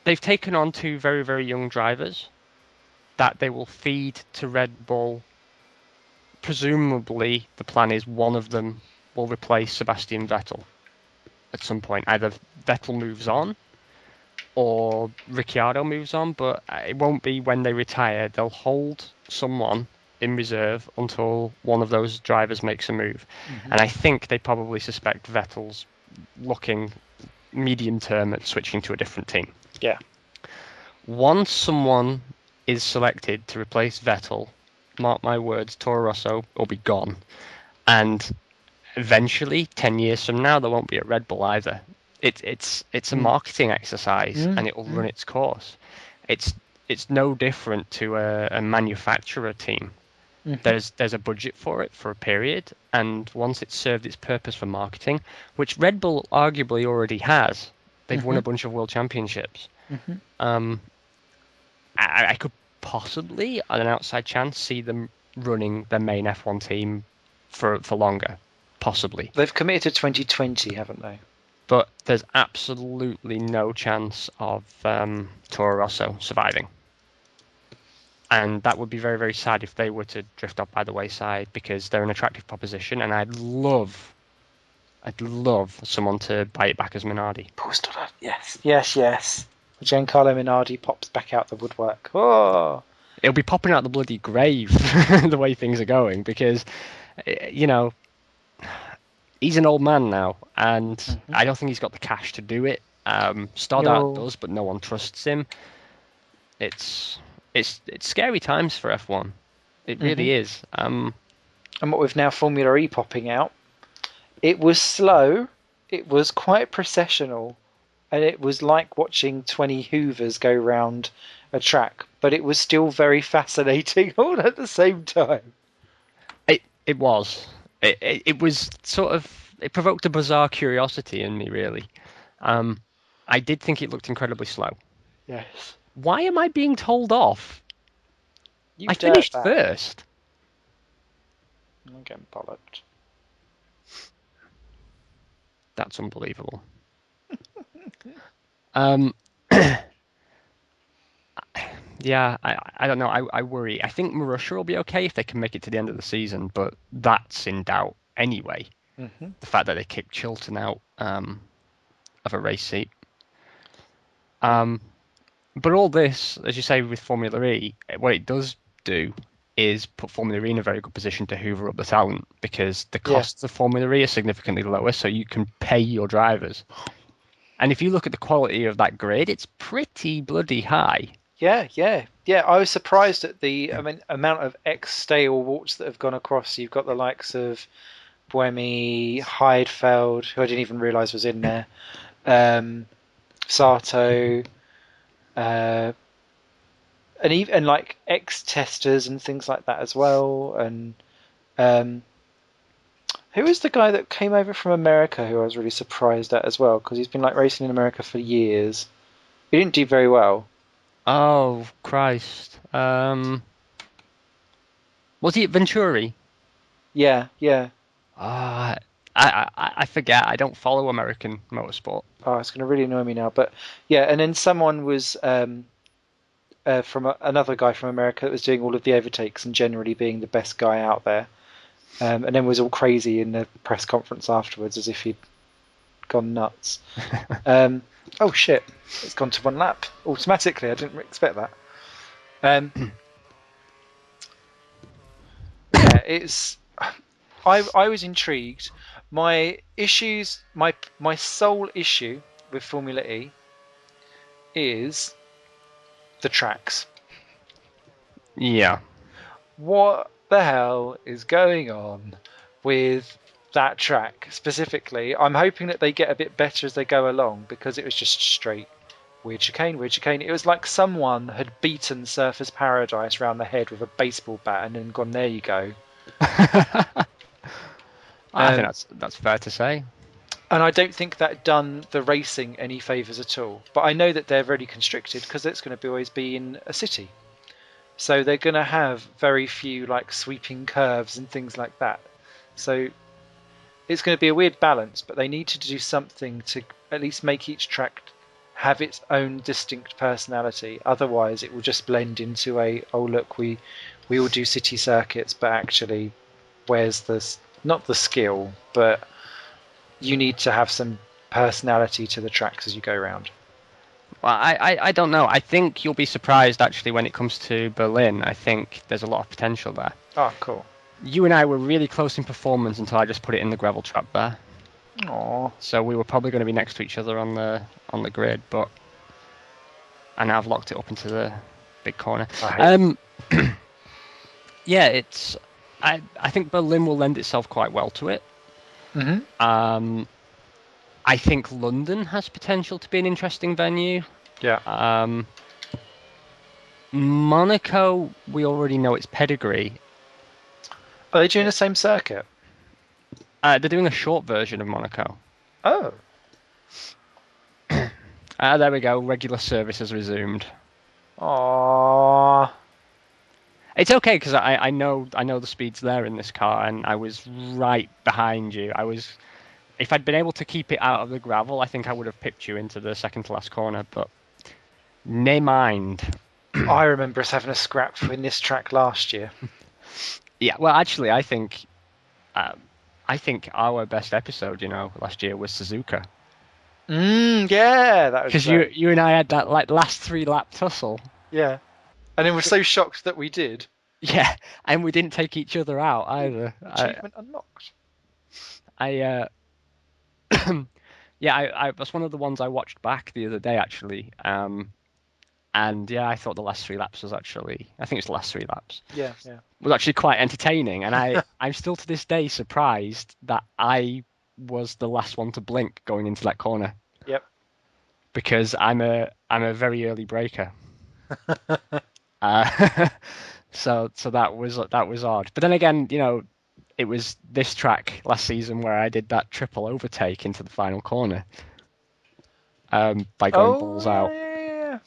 taken on 2 very, very young drivers that they will feed to Red Bull. Presumably, the plan is one of them will replace Sebastian Vettel at some point. Either Vettel moves on or Ricciardo moves on, but it won't be when they retire. They'll hold someone in reserve until one of those drivers makes a move. And I think they probably suspect Vettel's looking medium term at switching to a different team. Yeah. Once someone is selected to replace Vettel, mark my words, Toro Rosso will be gone. And eventually, 10 years from now, there won't be a Red Bull either. It's a marketing exercise, and it will run its course. It's no different to a manufacturer team. There's a budget for it for a period, and once it's served its purpose for marketing, which Red Bull arguably already has, they've won a bunch of world championships. I could possibly, on an outside chance, see them running their main F1 team for longer. Possibly. They've committed to 2020, haven't they? But there's absolutely no chance of Toro Rosso surviving. And that would be very, very sad if they were to drift off by the wayside, because they're an attractive proposition, and I'd love someone to buy it back as Minardi. Yes. Giancarlo Minardi pops back out the woodwork. Oh! It'll be popping out the bloody grave the way things are going, because, you know, he's an old man now, and I don't think he's got the cash to do it. Stoddart does, but no one trusts him. It's scary times for F1. It really is. And what with now Formula E popping out, it was slow, it was quite processional, and it was like watching 20 Hoovers go round a track, but it was still very fascinating all at the same time. It was. It was sort of... It provoked a bizarre curiosity in me, really. I did think it looked incredibly slow. Yes. Why am I being told off? I finished first. I'm getting bollocked. That's unbelievable. Yeah, I don't know. I worry. I think Marussia will be okay if they can make it to the end of the season, but that's in doubt anyway. The fact that they kicked Chilton out of a race seat. But all this, as you say, with Formula E, what it does do is put Formula E in a very good position to hoover up the talent, because the costs of Formula E are significantly lower, so you can pay your drivers. And if you look at the quality of that grid, it's pretty bloody high. Yeah. I was surprised at the amount of ex-stalwarts that have gone across. You've got the likes of Buemi, Heidfeld, who I didn't even realise was in there, Sato, and like ex-testers and things like that as well. And who was the guy that came over from America who I was really surprised at as well, because he's been like racing in America for years. He didn't do very well. Oh, Christ. Was he at Venturi? Yeah. I forget. I don't follow American motorsport. Oh, it's going to really annoy me now. But yeah, and then someone was from another guy from America that was doing all of the overtakes and generally being the best guy out there. And then was all crazy in the press conference afterwards as if he'd gone nuts. Oh shit, it's gone to one lap automatically. I didn't expect that. Yeah, it's... I was intrigued. My issues, my sole issue with Formula E is the tracks. Yeah. What the hell is going on with that track specifically? I'm hoping that they get a bit better as they go along, because it was just straight weird chicane. It was like someone had beaten Surfers Paradise round the head with a baseball bat and then gone, there you go. I think that's fair to say. And I don't think that done the racing any favours at all. But I know that they're really constricted because it's going to always be in a city. So they're going to have very few like sweeping curves and things like that. So it's going to be a weird balance, but they need to do something to at least make each track have its own distinct personality. Otherwise, it will just blend into look, we all do city circuits, but actually, where's not the skill, but you need to have some personality to the tracks as you go around. Well, I don't know. I think you'll be surprised actually when it comes to Berlin. I think there's a lot of potential there. Oh, cool. You and I were really close in performance until I just put it in the gravel trap there. Aww. So we were probably going to be next to each other on the grid, but and I've locked it up into the big corner. Yeah, it's. I think Berlin will lend itself quite well to it. Mm-hmm. I think London has potential to be an interesting venue. Yeah. Monaco, we already know its pedigree. Are they doing the same circuit? They're doing a short version of Monaco. Oh. There we go. Regular service has resumed. Aww. It's okay because I know the speed's there in this car, and I was right behind you. If I'd been able to keep it out of the gravel, I think I would have pipped you into the second to last corner, but nay mind. I remember us having a scrap in this track last year. Yeah, well, actually, I think our best episode, last year was Suzuka. Yeah, that was because you and I had that last 3 lap tussle. Yeah, and then we're so shocked that we did. Yeah, and we didn't take each other out either. Achievement unlocked. Yeah, that's one of the ones I watched back the other day actually. And yeah, I thought the last 3 laps was actually, I think it's the last 3 laps. Yeah. Was actually quite entertaining, and I'm still to this day surprised that I was the last one to blink going into that corner. Yep. Because I'm a very early breaker. So that was odd. But then again, it was this track last season where I did that triple overtake into the final corner. By going balls out. Yeah.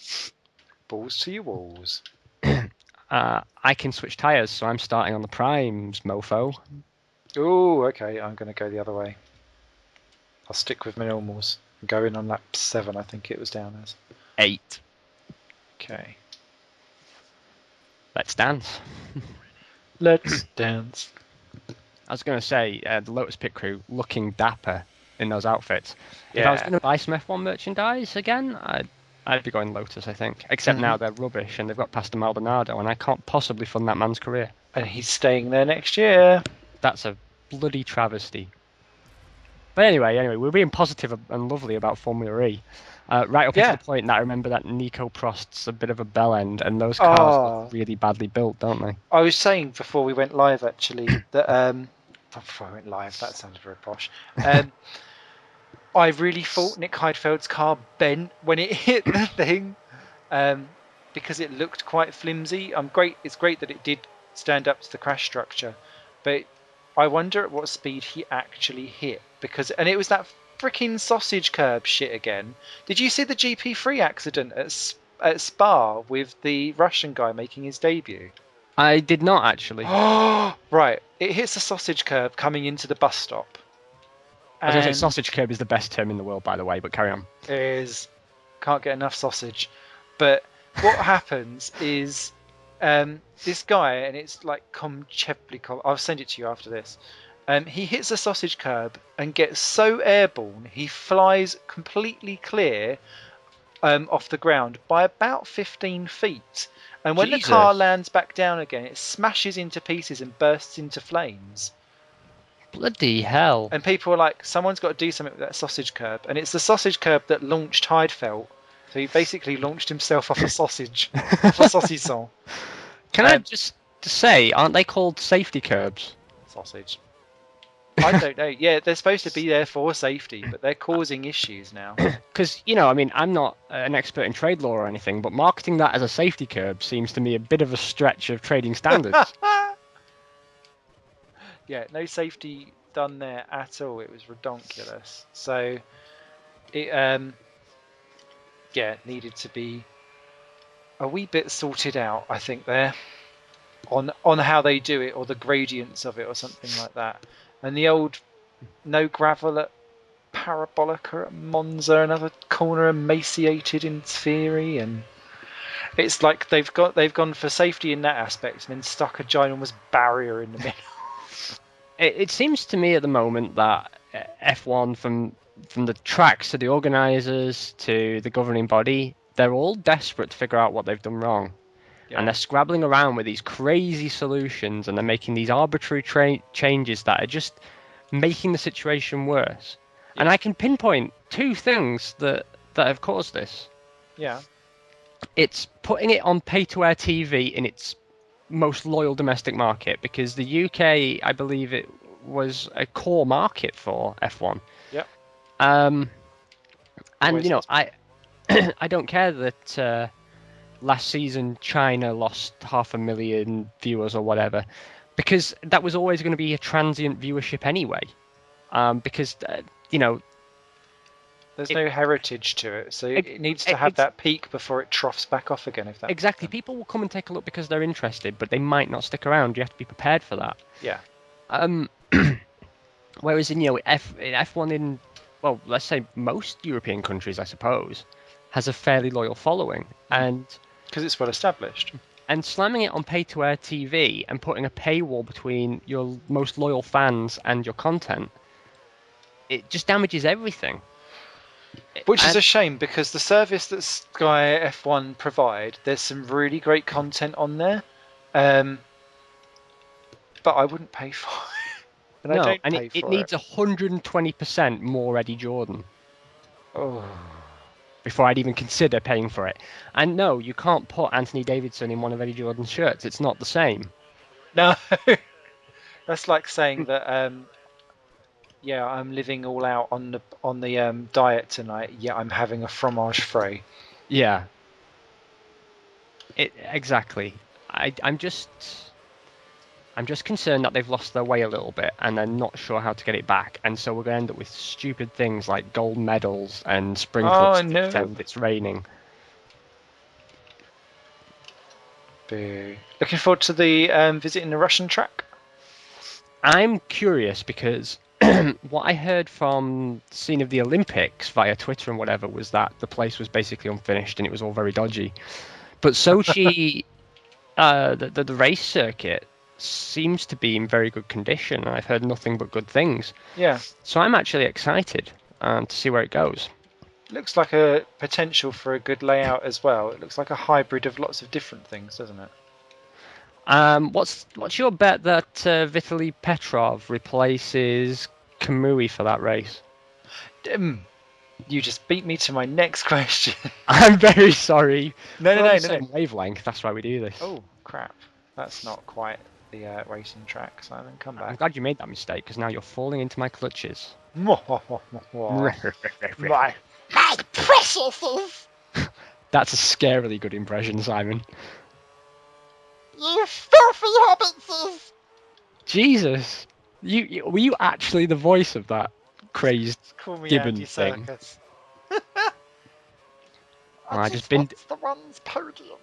Balls to your walls. I can switch tyres, so I'm starting on the primes, mofo. Oh, okay. I'm going to go the other way. I'll stick with my normals. Go in on lap 7, I think it was down as. 8. Okay. Let's dance. Let's dance. I was going to say, the Lotus Pit Crew looking dapper in those outfits. Yeah. If I was going to buy some F1 merchandise again, I'd be going Lotus, I think. Except now they're rubbish and they've got Pastor Maldonado, and I can't possibly fund that man's career. And he's staying there next year. That's a bloody travesty. But anyway, we're being positive and lovely about Formula E. Right up until the point that I remember that Nico Prost's a bit of a bell end, and those cars look really badly built, don't they? I was saying before we went live, actually, that before I went live, that sounded very posh. I really thought Nick Heidfeld's car bent when it hit the thing, because it looked quite flimsy. It's great that it did stand up to the crash structure, but I wonder at what speed he actually hit, and it was that freaking sausage curb shit again. Did you see the GP3 accident at Spa with the Russian guy making his debut? I did not actually. Right, it hits a sausage curb coming into the bus stop. I was going to say sausage curb is the best term in the world, by the way, but carry on. Can't get enough sausage. But what happens is this guy, and it's like Komcheplikov, I'll send it to you after this. He hits a sausage curb and gets so airborne, he flies completely clear off the ground by about 15 feet. And when the car lands back down again, it smashes into pieces and bursts into flames. Bloody hell. And people are like, someone's got to do something with that sausage curb. And it's the sausage curb that launched Heidfeld. So he basically launched himself off a sausage. Off a saucisson. Can I just say, aren't they called safety curbs? Sausage. I don't know. Yeah, they're supposed to be there for safety, but they're causing issues now. Because, I'm not an expert in trade law or anything, but marketing that as a safety curb seems to me a bit of a stretch of trading standards. Yeah, no safety done there at all. It was redonkulous. So it needed to be a wee bit sorted out, I think, there on how they do it, or the gradients of it, or something like that. And the old no gravel at Parabolica at Monza, another corner emaciated in theory, and it's like they've gone for safety in that aspect and then stuck a ginormous barrier in the middle. It seems to me at the moment that F1, from the tracks to the organisers to the governing body, they're all desperate to figure out what they've done wrong. Yeah. And they're scrabbling around with these crazy solutions, and they're making these arbitrary changes that are just making the situation worse. Yeah. And I can pinpoint two things that have caused this. Yeah. It's putting it on pay-to-air TV in its most loyal domestic market, because the UK, I believe it was a core market for F1. Yeah. And Always you know, has. I don't care that last season China lost 500,000 viewers or whatever, because that was always going to be a transient viewership anyway. Because you know, There's no heritage to it, so it needs to have that peak before it troughs back off again. If that exactly, people will come and take a look because they're interested, but they might not stick around. You have to be prepared for that. Yeah. Whereas in F1 in, well, let's say most European countries, I suppose, has a fairly loyal following, and because it's well established. And slamming it on pay-to-air TV and putting a paywall between your most loyal fans and your content, it just damages everything. Which is a shame, because the service that Sky F1 provide, there's some really great content on there, but I wouldn't pay for it. And no, I don't and pay it for needs 120% more Eddie Jordan. Oh. Before I'd even consider paying for it. And no, you can't put Anthony Davidson in one of Eddie Jordan's shirts. It's not the same. No. That's like saying that, yeah, I'm living all out on the diet tonight. Yeah, I'm having a fromage frais. Yeah. Exactly. I'm just concerned that they've lost their way a little bit and they're not sure how to get it back. And so we're going to end up with stupid things like gold medals and sprinklers to pretend it's raining. Boo. Looking forward to the visiting the Russian track. I'm curious because what I heard from the scene of the Olympics via Twitter and whatever was that the place was basically unfinished and it was all very dodgy. But Sochi, the race circuit seems to be in very good condition. I've heard nothing but good things. Yeah. So I'm actually excited to see where it goes. Looks like a potential for a good layout as well. It looks like a hybrid of lots of different things, doesn't it? What's your bet that Vitaly Petrov replaces Kamui for that race? You just beat me to my next question. I'm very sorry. No. Same wavelength. That's why we do this. Oh crap! That's not quite the racing track, Simon. Come back. I'm glad you made that mistake because now you're falling into my clutches. My preciouses! That's a scarily good impression, Simon. You filthy hobbitses! Jesus, were you actually the voice of that crazed gibbon Andy thing? Circus. I just binned the one's podium.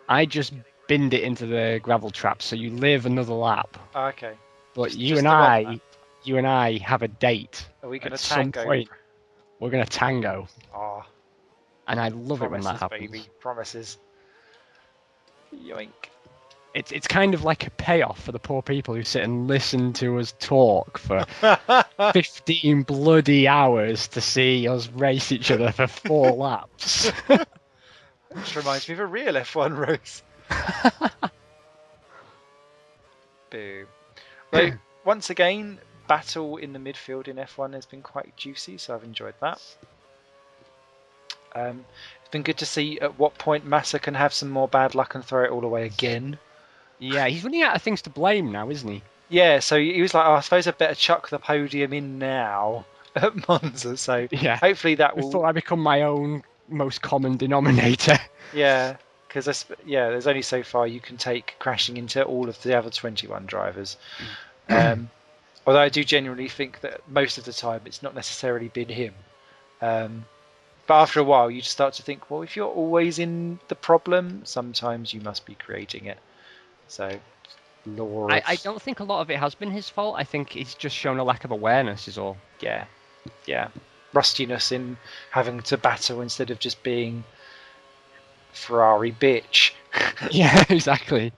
I just binned it into the gravel trap, so you live another lap. Okay. But you and I have a date. Are we going to some tango? point, we're going to tango. Oh, and I love it when that happens. Baby. Promises. Yoink. It's kind of like a payoff for the poor people who sit and listen to us talk for 15 bloody hours to see us race each other for 4 laps. Which reminds me of a real F1 race. Boo. Well, once again, battle in the midfield in F1 has been quite juicy, so I've enjoyed that. It's been good to see at what point Massa can have some more bad luck and throw it all away again. Yeah, he's running out of things to blame now, isn't he? Yeah, so he was like, I suppose I'd better chuck the podium in now at Monza, so yeah. Hopefully that will... Before I become my own most common denominator. Yeah, because there's only so far you can take crashing into all of the other 21 drivers. Although I do genuinely think that most of the time it's not necessarily been him. But after a while you just start to think, well, if you're always in the problem, sometimes you must be creating it. So, Lord. I don't think a lot of it has been his fault. I think he's just shown a lack of awareness is all. Yeah. rustiness in having to battle instead of just being Ferrari bitch. Yeah, exactly.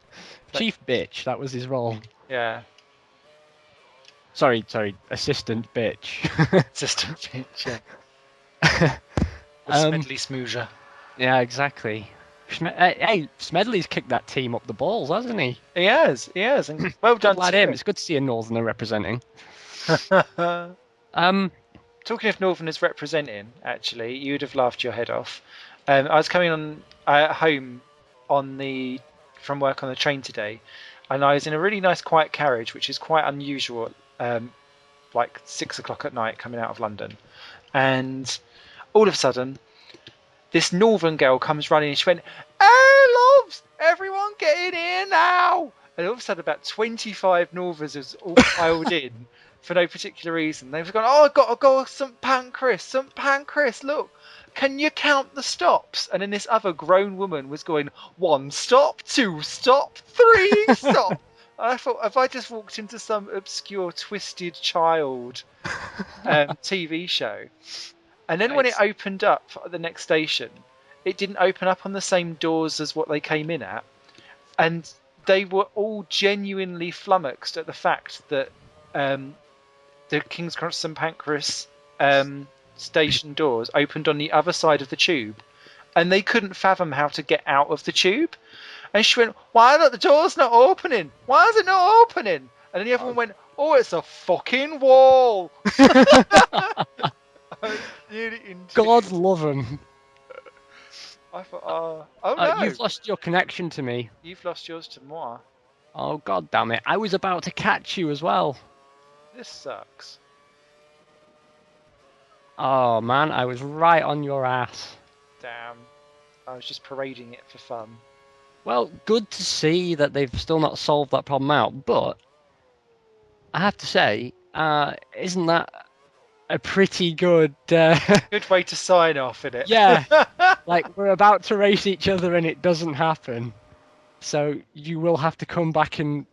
Chief bitch, that was his role. Yeah. Sorry, assistant bitch. Assistant bitch, yeah. The Smedley Smoozer. Yeah, exactly. Hey, Smedley's kicked that team up the balls, hasn't he? He has. And well done Good lad to him. him. It's good to see a Northerner representing. Talking of Northerners representing, actually, you'd have laughed your head off. I was coming on home from work on the train today, and I was in a really nice quiet carriage, which is quite unusual, like 6 o'clock at night coming out of London. And all of a sudden, this northern girl comes running and she went, "Hey, loves, everyone get in here now!" And all of a sudden, about 25 northerners all piled in for no particular reason. They've gone, "Oh, I've got to go St Pancras, look, can you count the stops?" And then this other grown woman was going, "1 stop, 2 stop, 3 stop." And I thought, have I just walked into some obscure Twisted Child TV show? And then when it opened up at the next station, it didn't open up on the same doors as what they came in at. And they were all genuinely flummoxed at the fact that the King's Cross St Pancras station doors opened on the other side of the tube. And they couldn't fathom how to get out of the tube. And she went, "Why are the doors not opening? Why is it not opening?" And then the other one went, "Oh, it's a fucking wall." God love him. I thought, oh no. You've lost your connection to me. You've lost yours to moi. Oh, god damn it. I was about to catch you as well. This sucks. Oh, man, I was right on your ass. Damn. I was just parading it for fun. Well, good to see that they've still not solved that problem out, but I have to say, isn't that a pretty good... Good way to sign off, isn't it? Yeah, like we're about to race each other and it doesn't happen. So you will have to come back and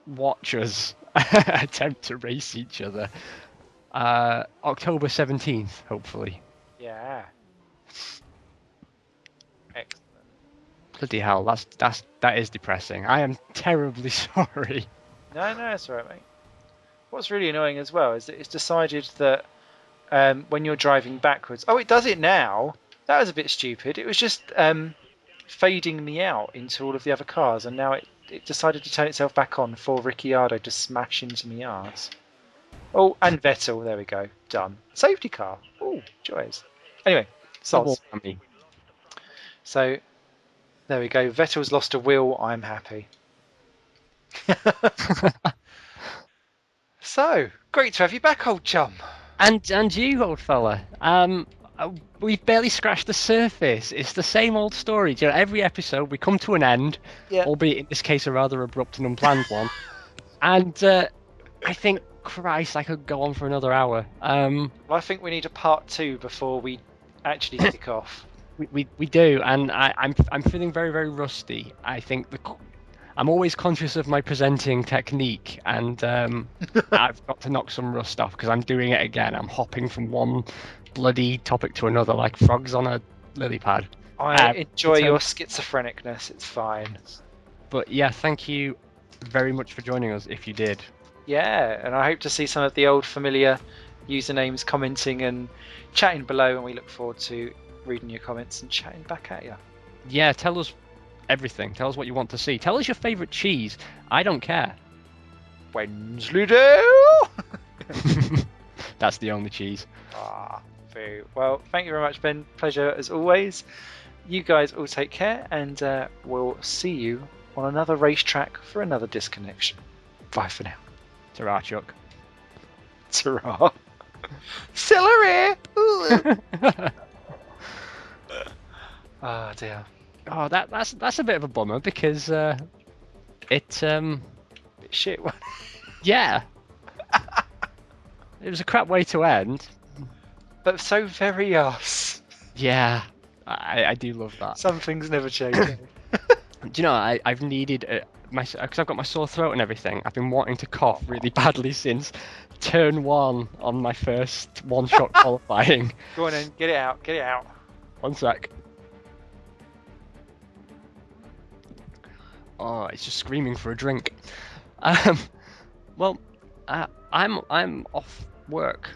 watch us attempt to race each other. October 17th, hopefully. Yeah. Excellent. Bloody hell, that is depressing. I am terribly sorry. No, it's alright, mate. What's really annoying as well is that it's decided that when you're driving backwards... Oh, it does it now? That was a bit stupid. It was just fading me out into all of the other cars, and now it decided to turn itself back on for Ricciardo to smash into me arse. Oh, and Vettel, there we go. Done. Safety car. Oh, joys. Anyway, sods. So, there we go. Vettel's lost a wheel. I'm happy. So, great to have you back, old chum. And you, old fella. We've barely scratched the surface. It's the same old story. You know, every episode we come to an end, albeit in this case a rather abrupt and unplanned one. And I think, Christ, I could go on for another hour. Well, I think we need a part 2 before we actually kick off. We do, and I'm feeling very, very rusty. I think I'm always conscious of my presenting technique, and I've got to knock some rust off because I'm doing it again. I'm hopping from one bloody topic to another like frogs on a lily pad. I enjoy your schizophrenicness. It's fine. But yeah, thank you very much for joining us if you did. Yeah, and I hope to see some of the old familiar usernames commenting and chatting below, and we look forward to reading your comments and chatting back at you. Yeah, tell us everything. Tell us what you want to see. Tell us your favourite cheese. I don't care. Wensleydale! That's the only cheese. Very well. Thank you very much, Ben. Pleasure as always. You guys all take care, and we'll see you on another racetrack for another disconnection. Bye for now. Ta-ra, Chuck. Ta-ra. Celery! Oh dear. Oh, that's a bit of a bummer because bit shit. Yeah. It was a crap way to end. But so very us. Yeah, I do love that. Some things never change. Do you know, I've needed because I've got my sore throat and everything. I've been wanting to cough really badly since turn 1 on my first one-shot qualifying. Go on then, get it out, get it out. One sec. Oh, it's just screaming for a drink. Well, I'm off work.